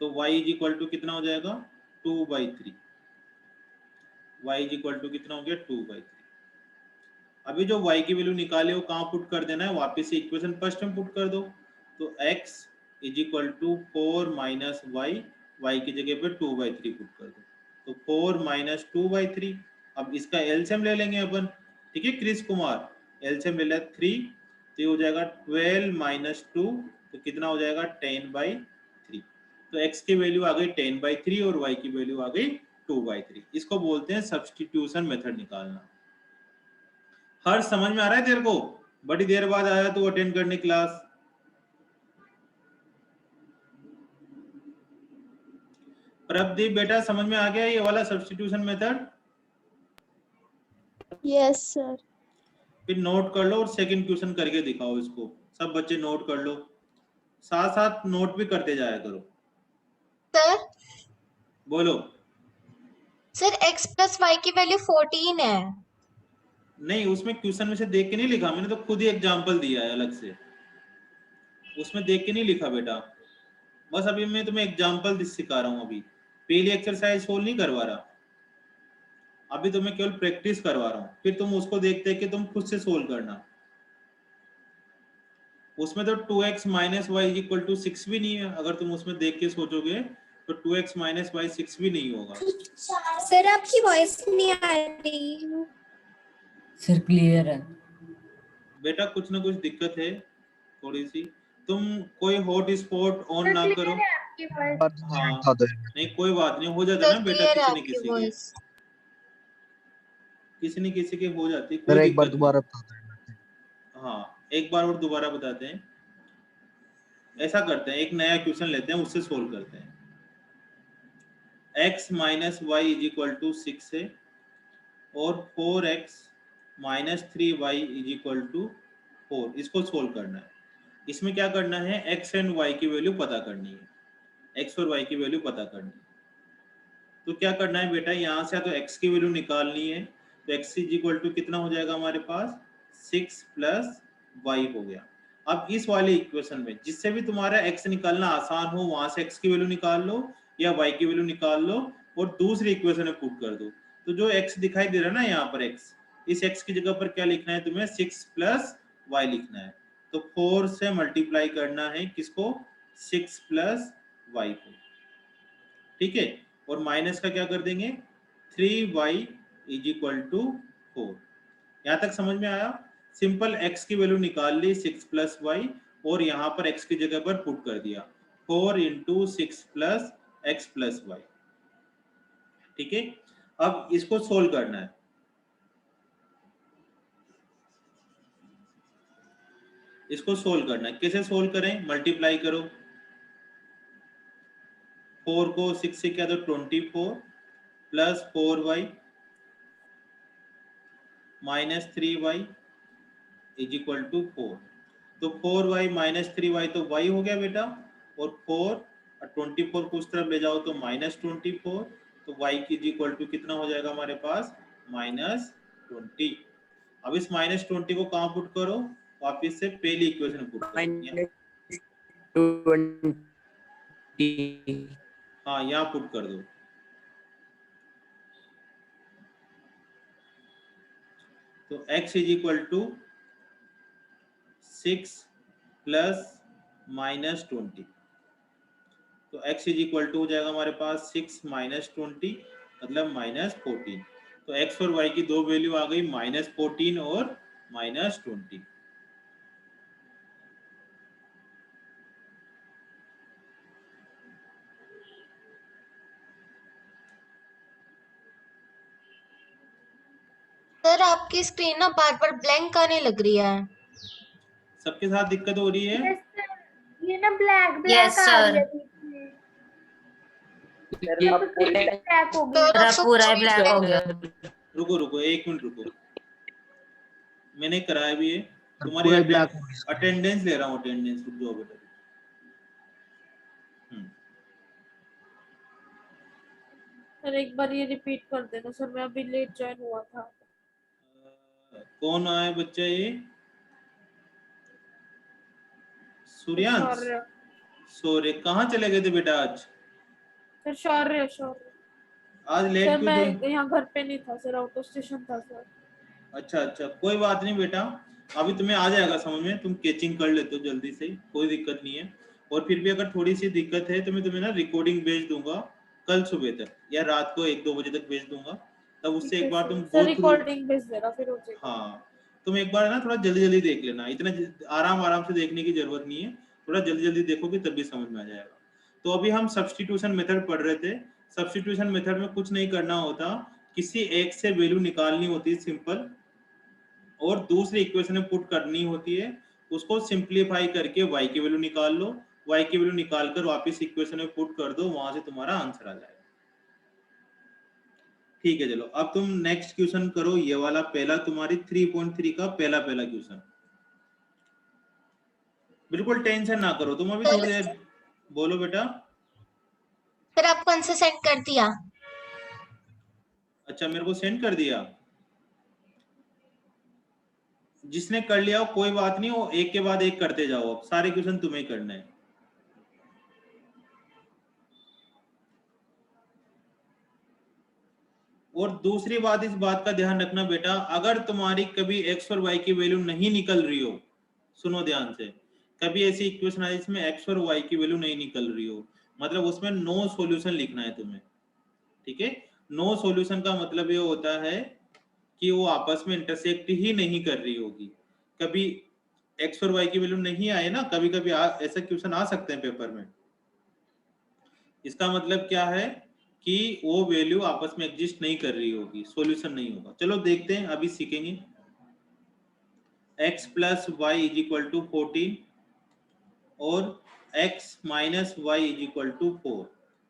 तो y इज इक्वल टू कितना हो जाएगा 2/3। y इज इक्वल टू कितना हो गया 2/3। अभी जो y की वैल्यू निकाले वो कहाँ पुट कर देना है, वापस से इक्वेशन फर्स्ट में पुट कर दो। तो x is equal to 4 minus y, y की जगह पे 2/3 पुट कर दो, तो 4 माइनस 2/3। अब इसका एलसीएम ले लेंगे अपन। ठीक है क्रिस कुमार, एलसीएम ले लिया 3, तो ये हो जाएगा 12 माइनस 2, तो कितना हो जाएगा 10/3। तो x की वैल्यू आ गई 10/3 और y की वैल्यू आ गई 2/3। इसको बोलते हैं सब्स्टिट्यूशन मेथड निकालना। हर समझ में आ रहा है तेरे को? बड़ी देर बाद आया तू अटेंड करने क्लास। प्रभदीप बेटा समझ में आ गया ये वाला सब्स्टिट्यूशन मेथड? Yes sir. फिर नोट कर लो और सेकंड क्वेश्चन करके दिखाओ इसको। सब बच्चे नोट कर लो, साथ साथ नोट भी करते जाया करो। सर बोलो। सर x प्लस वाई की वैल्यू 14 है। नहीं, उसमें क्वेश्चन में से देख के नहीं लिखा, मैंने तो खुद ही एग्जांपल दिया है अलग से, उसमें देख के नहीं लिखा बेटा। बस अभी मैं तुम्हें एग्जांपल सिखा रहा हूँ, अभी पहली एक्सरसाइज सोल्व नहीं करवा रहा, अभी तुम्हें केवल प्रैक्टिस करवा रहा हूँ। फिर तुम उसको देखते कि तुम खुद से सोल्व करना। उसमें तो 2x minus y is equal to 6 भी नहीं है, अगर तुम उसमें देख के सोचोगे तो 2x माइनस वाई 6 भी नहीं होगा। सर आपकी वॉइस नहीं आ रही। सर क्लियर है बेटा, कुछ ना कुछ दिक्कत है थोड़ी सी। तुम कोई हॉट स्पॉट ऑन ना करो। हाँ नहीं कोई बात नहीं, हो जाता है ना बेटा, किसी न किसी के हो जाती है, कोई एक बार दोबारा बता देना। हाँ एक बार और दोबारा बताते हैं। ऐसा करते हैं, एक नया क्वेश्चन लेते हैं, उससे सोल्व करते हैं। x minus y is equal to 6 है और 4x minus 3y is equal to 4। इसको सोल्व करना है। इसमें क्या करना है, x एंड y की वैल्यू पता करनी है, x और y की वैल्यू पता करनी है। तो क्या करना है बेटा, यहाँ से तो x की वैल्यू निकालनी है, तो x इज इक्वल टू कितना हो जाएगा हमारे पास 6 प्लस y हो गया। अब इस वाले इक्वेशन में जिससे भी तुम्हारा x निकालना आसान हो वहां से x की वैल्यू निकाल लो या y की वैल्यू निकाल लो और दूसरी इक्वेशन में पुट कर दो। तो जो x दिखाई दे रहा है ना यहाँ पर x, इस x की जगह पर क्या लिखना है तुम्हें, 6 प्लस y लिखना है। तो 4 से मल्टीप्लाई करना है किसको, 6 प्लस y को, ठीक है। और माइनस का क्या कर देंगे, 3y इज इक्वल टू 4। यहाँ तक समझ में आया। सिंपल x की वैल्यू निकाल ली 6 प्लस वाई और यहाँ पर x की जगह पर पुट कर दिया 4 into 6 plus x plus y, ठीक है। अब इसको सोल्व करना है। इसको सोल्व करना है, कैसे सोल्व करें, मल्टीप्लाई करो, 4 को 6 से क्या तो 24 plus 4y minus 3y is equal to 4। तो 4y माइनस 3y तो y हो गया बेटा, और 4 और 24 को उस तरफ ले जाओ तो माइनस 24, तो y की इज इक्वल टू कितना हो जाएगा हमारे पास माइनस 20। अब इस माइनस 20 को कहाँ पुट करो, वापिस से पहली इक्वेशन पुट करो, हाँ यहाँ पुट कर दो। तो x is equal to 6 plus minus 20, तो x इज इक्वल टू हो जाएगा हमारे पास 6 माइनस 20 मतलब माइनस 14। तो x और y की दो वैल्यू आ गई, माइनस 14 और माइनस 20। सर आपकी स्क्रीन ना बार बार ब्लैंक आने लग रही है। सबके साथ दिक्कत हो रही है? Yes, sir. ये ना ब्लैक Yes, ब्लैक आ sir. रही है बीच में। सर ये आप तो पूरे ब्लैक हो गई। मेरा पूरा ब्लैक हो गया। रुको रुको 1 मिनट रुको, मैंने कराया भी है तुम्हारी पूरा ब्लैक हो गया। अटेंडेंस ले रहा हूँ, अटेंडेंस रुक जाओ बेटा। सर एक बार ये रिपीट कर देना सर, मैं अभी लेट ज्वाइन हुआ था। कौन आया बच्चा ये, सूर्यांश? शौर्य। सौर्य कहाँ चले गए थे बेटा आज? सर शौर्य आज लेट सर क्यों थे? मैं यहाँ घर पे नहीं था सर, आउट ऑफ स्टेशन था सर। अच्छा अच्छा, कोई बात नहीं बेटा, अभी तुम्हें आ जाएगा समझ में, तुम कैचिंग कर लेते हो जल्दी से, कोई दिक्कत नहीं है। और फिर भी अगर थोड़ी सी दिक्कत है तो मैं तुम्हें ना रिकॉर्डिंग भेज दूंगा कल सुबह तक या रात को 1-2 बजे तक भेज दूंगा, तब उससे एक बार तुम सर रिकॉर्डिंग भेज देना फिर हो जाएगा। हाँ तुम एक बार ना थोड़ा जल्दी जल्दी देख लेना, इतना आराम से देखने की जरूरत नहीं है, थोड़ा जल्दी जल्दी देखोगे तब भी समझ में आ जाएगा। तो अभी हम सब्स्टिट्यूशन मेथड पढ़ रहे थे। सब्स्टिट्यूशन मेथड में कुछ नहीं करना होता, किसी एक से वैल्यू निकालनी होती है सिंपल, और दूसरी इक्वेशन में पुट करनी होती है, उसको सिंप्लीफाई करके y की वैल्यू निकाल लो, y की वैल्यू निकाल कर वापस इक्वेशन में पुट कर दो, वहां से तुम्हारा आंसर आ जाएगा। ठीक है चलो, अब तुम नेक्स्ट क्वेश्चन करो, ये वाला पहला तुम्हारी 3.3 का पहला क्वेश्चन। बिल्कुल टेंशन ना करो तुम, अभी थोड़ी देर बोलो बेटा। सर आपको आंसर सेंड कर दिया। अच्छा मेरे को सेंड कर दिया, जिसने कर लिया हो कोई बात नहीं, वो एक के बाद एक करते जाओ, अब सारे क्वेश्चन तुम्हें करने हैं। और दूसरी बात, इस बात का ध्यान रखना बेटा, अगर तुम्हारी कभी x और y की वैल्यू नहीं निकल रही हो, सुनो ध्यान से, कभी ऐसी इक्वेशन आई जिसमें x और y की वैल्यू नहीं निकल रही हो, मतलब उसमें नो सॉल्यूशन लिखना है तुम्हें, ठीक है। नो सॉल्यूशन का मतलब ये होता है कि वो आपस में इंटरसेक्ट ही नहीं कर रही होगी। कभी x और y की वैल्यू नहीं आए ना, कभी कभी ऐसा क्वेश्चन आ सकते हैं पेपर में, इसका मतलब क्या है कि वो वैल्यू आपस में एग्जिस्ट नहीं कर रही होगी, सॉल्यूशन नहीं होगा। चलो देखते हैं, अभी सीखेंगे। x plus y is equal to 14 और x minus y is equal to 4,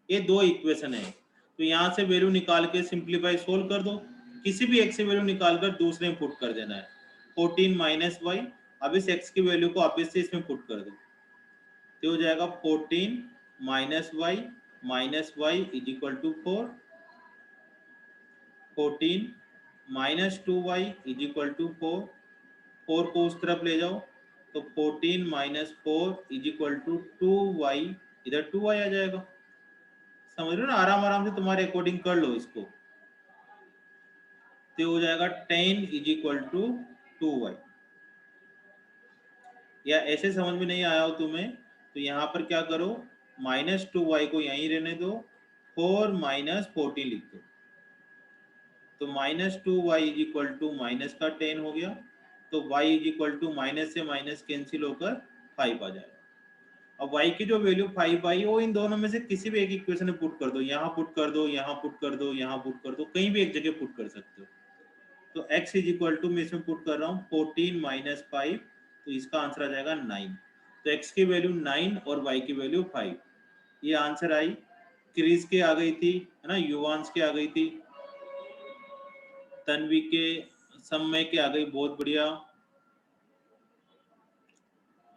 ये दो इक्वेशन है। तो यहाँ से वैल्यू निकाल के सिंप्लीफाई सोल्व कर दो, किसी भी x से वैल्यू निकाल कर दूसरे में पुट कर देना है। 14 माइनस वाई, अब इस x की वैल्यू को वापस से इसमें पुट कर दो, तो हो जाएगा 14 minus y is equal to 4, 14 minus 2y is equal to 4, 4 को उस तरफ ले जाओ तो 14 minus 4 is equal to 2y, इधर 2y आ जाएगा। समझ रहे हो ना, आराम आराम से तुम्हारे अकॉर्डिंग कर लो इसको, तो हो जाएगा 10 इज इक्वल टू 2y। या ऐसे समझ में नहीं आया हो तुम्हें तो यहाँ पर क्या करो, माइनस 2y को यहीं रहने दो, 4 माइनस 14 लिख दो, तो minus 2y is equal to minus का 10 हो गया, तो y is equal to minus से माइनस कैंसिल होकर 5 आ जाएगा। अब y की जो वैल्यू 5 आई वो इन दोनों में से किसी भी एक इक्वेशन में पुट कर दो, यहाँ पुट कर दो, यहाँ पुट कर दो, यहाँ पुट कर दो, कहीं भी एक जगह पुट कर सकते हो। तो x इज इक्वल टू मैं इसमें पुट कर रहा हूँ 14 माइनस 5, तो इसका आंसर आ जाएगा 9। तो x की वैल्यू 9 और y की वैल्यू 5, ये आंसर आई। क्रिस के आ गई थी है ना, युवांश के आ गई थी, तन्वी के, समय के आ गई, बहुत बढ़िया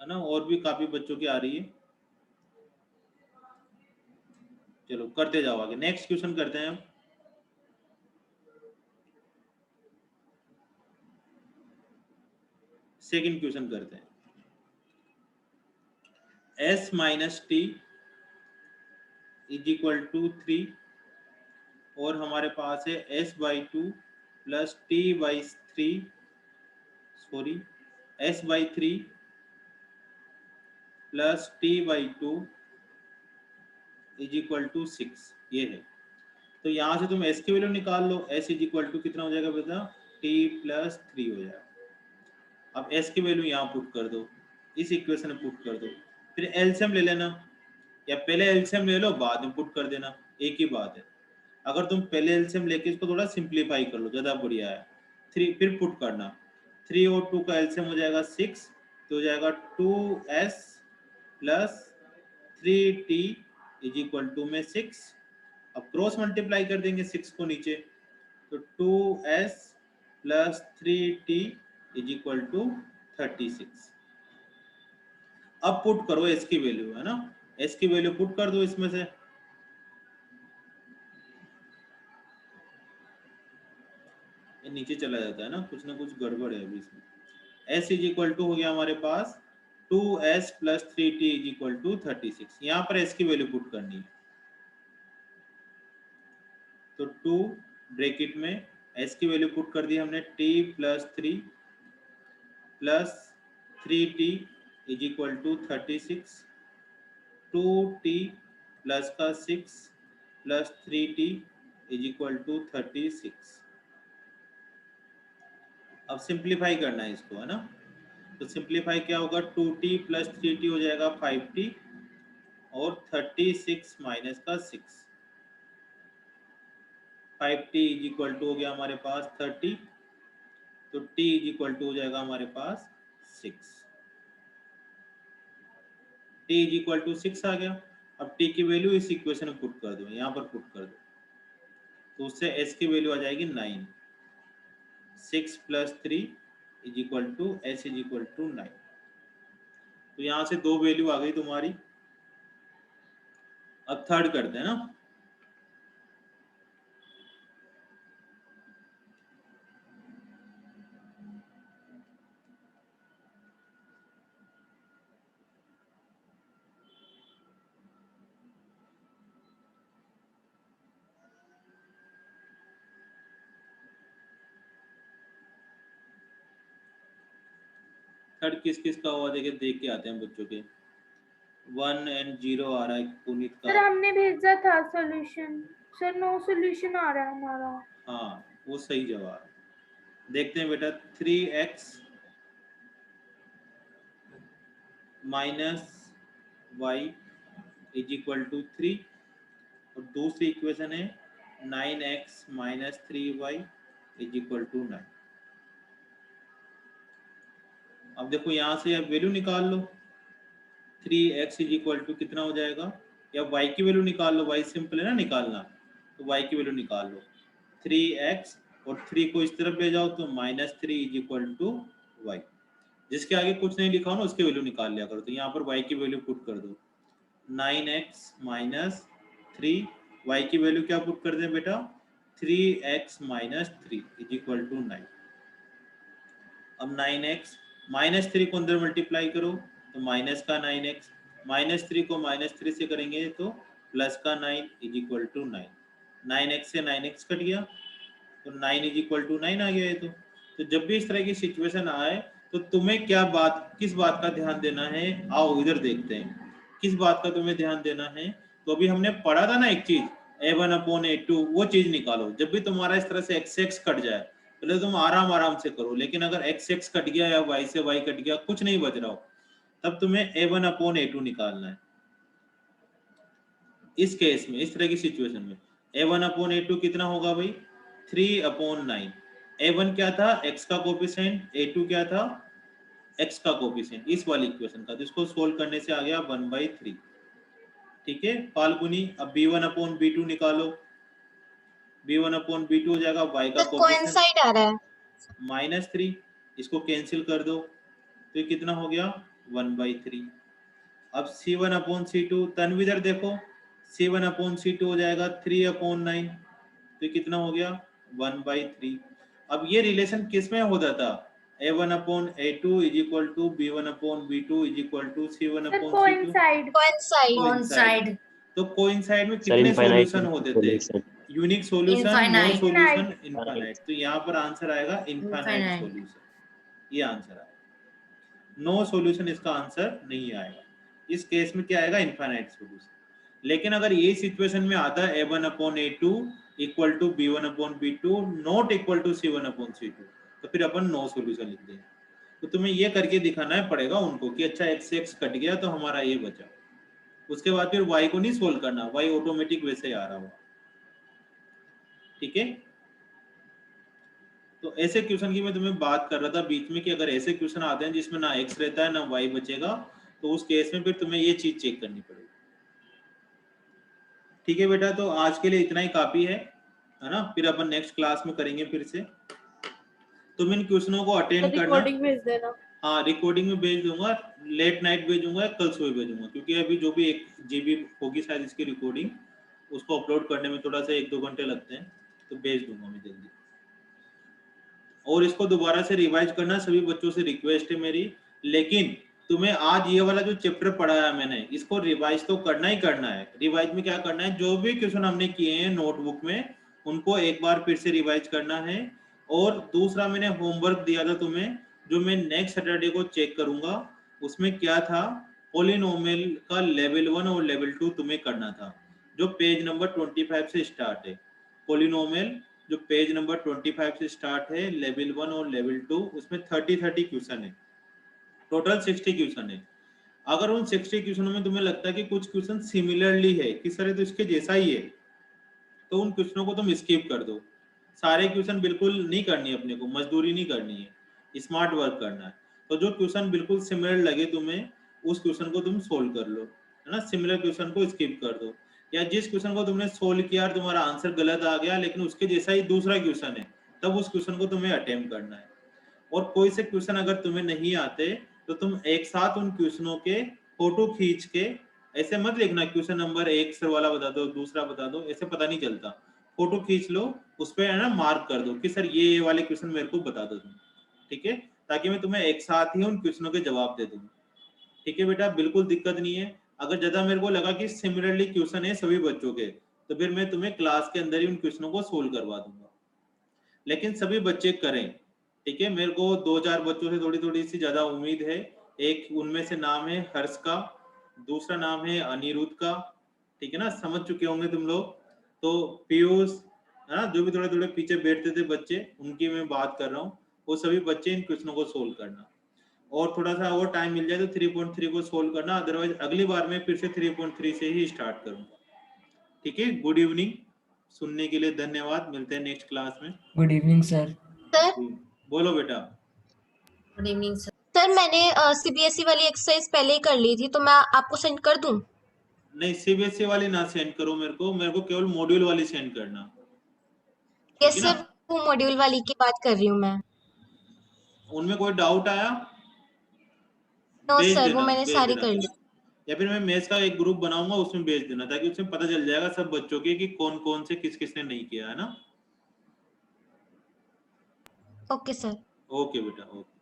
है ना, और भी काफी बच्चों की आ रही है। चलो करते जाओ आगे, नेक्स्ट क्वेश्चन करते हैं हम। सेकंड क्वेश्चन करते हैं। s minus t is equal to 3 और हमारे पास है s by 2 plus t by 3, sorry s by 3 plus t by 2 is equal to 6, ये है। तो यहाँ से तुम s की वैल्यू निकाल लो, s इज इक्वल टू कितना हो जाएगा बेटा, t प्लस 3 हो जाएगा। अब s की वैल्यू यहाँ पुट कर दो, इस इक्वेशन में पुट कर दो, फिर एलसीएम ले लेना, या पहले एलसीएम ले लो बाद में पुट कर देना, एक ही बात है। अगर तुम पहले एलसीएम लेके इसको थोड़ा सिंप्लीफाई कर लो, ज़्यादा बढ़िया है। 3 फिर पुट करना, 3 और 2 का एलसीएम हो जाएगा 6, तो हो जाएगा 2s plus 3t is equal to में 6। अब क्रॉस मल्टीप्लाई कर देंगे 6 को नीचे, तो 2s plus 3t is equal to 36। अब पुट करो s की वैल्यू, है ना, s की वैल्यू पुट कर दो इसमें से, ये नीचे चला जाता है ना कुछ गड़बड़ है अभी इसमें। s इज इक्वल टू हो गया हमारे पास 2s plus 3t is equal to 36। यहाँ पर s की वैल्यू पुट करनी है, तो 2 ब्रैकेट में s की वैल्यू पुट कर दी हमने, t plus 3 plus 3t is equal to 36, 2t plus का 6 plus 3t is equal to 36। अब सिंप्लीफाई करना है इसको, है ना, तो सिंप्लीफाई क्या होगा, 2t प्लस 3t हो जाएगा 5t और 36 माइनस का 6, 5t इज इक्वल टू हो गया हमारे पास 30, तो t इज इक्वल टू हो जाएगा हमारे पास 6, t इज इक्वल टू 6 आ गया। अब t की वैल्यू इस इक्वेशन में पुट कर दो, यहाँ पर पुट कर दो, तो उससे s की वैल्यू आ जाएगी 9, 6 plus 3 is equal to s is equal to 9। तो यहाँ से 2 वैल्यू आ गई तुम्हारी। अब थर्ड करते हैं ना, थर्ड किस किस का हुआ देख के आते हैं बच्चों के। 1 and 0 आ रहा है पुनीत सर का, हमने भेजा था सॉल्यूशन, सर नो सॉल्यूशन आ रहा है हमारा। हाँ वो सही जवाब। देखते हैं बेटा, 3x minus y is equal to 3 और दूसरी इक्वेशन है 9x minus 3y is equal to 9। अब देखो यहाँ से आप वैल्यू निकाल लो, 3x इज इक्वल टू कितना हो जाएगा, या y की वैल्यू निकाल लो, y सिंपल है ना निकालना, तो y की वैल्यू निकाल लो। 3x और 3 को इस तरफ ले जाओ तो -3 इज इक्वल टू y। जिसके आगे कुछ नहीं लिखा हो ना उसकी वैल्यू निकाल लिया करो। तो यहाँ पर y की वैल्यू पुट कर दो 9x माइनस 3, y की वैल्यू क्या पुट कर दें बेटा 3x minus 3 is equal to 9। अब 9x -3 को अंदर मल्टीप्लाई करो तो माइनस का 9x, -3 को -3 से करेंगे तो प्लस का 9 इज इक्वल टू 9। 9x से 9x कट गया तो 9 इज इक्वल टू 9 आ गया है। तो जब भी इस तरह की सिचुएशन आए तो तुम्हें किस बात का ध्यान देना है, आओ इधर देखते हैं किस बात का तुम्हें ध्यान देना है। तो अभी हमने पढ़ा था ना एक चीज a1/a2, वो चीज निकालो। जब भी तुम्हारा इस तरह से x कट जाए पहले तुम आराम से करो, लेकिन अगर x कट गया या y से y कट गया कुछ नहीं बच रहा हो तब तुम्हें a1/a2 निकालना है। इस केस में इस तरह की सिचुएशन में a1/a2 कितना होगा भाई 3/9। a1 क्या था x का कोफिशिएंट, a2 क्या था x का कोफिशिएंट इस वाली इक्वेशन का। तो इसको सोल्व करने से आ गया 1/3। ठीक है फाल्गुनी, अब b1/b2 निकालो। b1/b2 हो जाएगा y का तो कोइंसाइड आ रहा है -3, इसको कैंसिल कर दो तो ये कितना हो गया 1/3। अब c1/c2 तन्विधर देखो c1/c2 हो जाएगा 3/9, तो ये कितना हो गया 1/3। अब ये रिलेशन किस में होता था a1/a2 is equal to b1/b2 is equal to c1/c2। Coincide तो कोइंसाइड में सर कितने इनफाइनाइट सॉल्यूशन होते थे, unique solution, no solution, infinite. तो यहाँ पर आंसर आएगा इनफाइनाइट सॉल्यूशन, ये आंसर आएगा। नो सॉल्यूशन इसका आंसर नहीं आएगा। इस केस में क्या आएगा इनफाइनाइट सॉल्यूशन। लेकिन अगर ये सिचुएशन में आता है a1/a2 equal to b1/b2 not equal to c1/c2 तो फिर अपन नो सॉल्यूशन लिख देंगे। तो तुम्हें ये करके दिखाना पड़ेगा उनको कि अच्छा x कट गया तो हमारा ये बचा। उसके बाद फिर y को नहीं सोल्व करना, y ऑटोमेटिक वैसे ही आ रहा होगा। ठीक है, तो ऐसे क्वेश्चन की मैं तुम्हें बात कर रहा था बीच में कि अगर ऐसे क्वेश्चन आते हैं जिसमें ना x रहता है ना y बचेगा तो उस केस में फिर तुम्हें ये चीज चेक करनी पड़ेगी। ठीक है बेटा, तो आज के लिए इतना ही काफी है ना। फिर अपन नेक्स्ट क्लास में करेंगे फिर से। तुम इन क्वेश्चनों को अटेंड करना। रिकॉर्डिंग भेज देना। हाँ रिकॉर्डिंग में भेज दूंगा, लेट नाइट भेजूंगा, कल सुबह भेजूंगा, क्योंकि अभी जो भी 1 GB होगी शायद इसकी रिकॉर्डिंग, उसको अपलोड करने में थोड़ा सा 1-2 घंटे लगते हैं, तो भेज दूंगा मैं जल्दी। और इसको दोबारा से रिवाइज करना, सभी बच्चों से रिक्वेस्ट है मेरी। लेकिन तुम्हें आज ये वाला जो चैप्टर पढ़ाया मैंने इसको रिवाइज तो करना ही करना है। रिवाइज में क्या करना है, जो भी क्वेश्चन हमने किए हैं नोटबुक में उनको एक बार फिर से रिवाइज करना है। और दूसरा मैंने होमवर्क दिया था तुम्हें, जो मैं नेक्स्ट सैटरडे को चेक करूंगा, उसमें क्या था पॉलिनोमियल का लेवल 1 और लेवल 2 तुम्हें करना था, जो पेज नंबर 25 से स्टार्ट है। पॉलिनोमियल जो पेज नंबर 25 से स्टार्ट है, लेवल 1 और लेवल 2, उसमें 30 क्वेश्चन है, टोटल 60 क्वेश्चन है। अगर उन 60 क्वेश्चनों में तुम्हें लगता है कि कुछ क्वेश्चन सिमिलरली है, किस तरह तो इसके जैसा ही है, तो उन क्वेश्चनों को तुम स्किप कर दो। सारे क्वेश्चन बिल्कुल नहीं करनी है, अपने को मजदूरी नहीं करनी है, स्मार्ट वर्क करना है। तो जो क्वेश्चन बिल्कुल सिमिलर लगे तुम्हें उस क्वेश्चन को तुम सोल्व कर लो, है ना। सिमिलर क्वेश्चन को स्किप कर दो, या जिस क्वेश्चन को तुमने सोल्व किया और तुम्हारा आंसर गलत आ गया लेकिन उसके जैसा ही दूसरा क्वेश्चन है, तब उस क्वेश्चन को तुम्हें अटेम्प्ट करना है। और कोई से क्वेश्चन अगर तुम्हें नहीं आते तो तुम एक साथ उन क्वेश्चनों के फोटो खींच के, ऐसे मत लिखना क्वेश्चन नंबर 1 सर वाला बता दो, दूसरा बता दो, ऐसे पता नहीं चलता। फोटो खींच लो, उस पर है ना मार्क कर दो कि सर ये वाले क्वेश्चन मेरे को बता दो तुम, ठीक है, ताकि मैं तुम्हें एक साथ ही उन क्वेश्चनों के जवाब दे दूंगा। ठीक है बेटा, बिल्कुल दिक्कत नहीं है। अगर ज्यादा मेरे को लगा कि सिमिलरली क्वेश्चन है सभी बच्चों के, तो फिर मैं तुम्हें क्लास के अंदर ही उन क्वेश्चनों को सोल्व करवा दूंगा, लेकिन सभी बच्चे करें। ठीक है, मेरे को 2-4 बच्चों से थोड़ी सी ज्यादा उम्मीद है। एक उनमें से नाम है हर्ष का, दूसरा नाम है अनिरुद्ध का, ठीक है ना, समझ चुके होंगे तुम लोग। तो पीयूष, है ना, जो भी थोड़े पीछे बैठते थे बच्चे, उनकी मैं बात कर रहा हूँ, वो सभी बच्चे इन क्वेश्चनों को सोल्व करना। और थोड़ा सा और टाइम मिल जाए तो 3.3 को सोल्व करना, अदरवाइज अगली बार में फिर से 3.3 से ही स्टार्ट करूंगा। ठीक है, गुड इवनिंग, सुनने के लिए धन्यवाद, मिलते हैं नेक्स्ट क्लास में। Good evening sir. बोलो बेटा। Good evening sir. मैंने CBSE वाली एक्सरसाइज पहले ही कर ली थी, तो मैं आपको सेंड कर दूं? नहीं सीबीएसई वाली ना सेंड करो मेरे को केवल मॉड्यूल वाली सेंड करना। यस ठीक है ना? सर, वो मॉड्यूल वाली की बात कर रही हूँ मैं। उनमें कोई डाउट आया नो भेज सर, वो देना, मैंने भेज सारी देना। कर ली। या फिर मैं मेस का एक ग्रुप बनाऊंगा उसमें भेज देना, ताकि उसमें पता चल जाएगा सब बच्चों के कि कौन कौन से किस किसने नहीं किया है ना। Okay sir. ओके बेटा, ओके।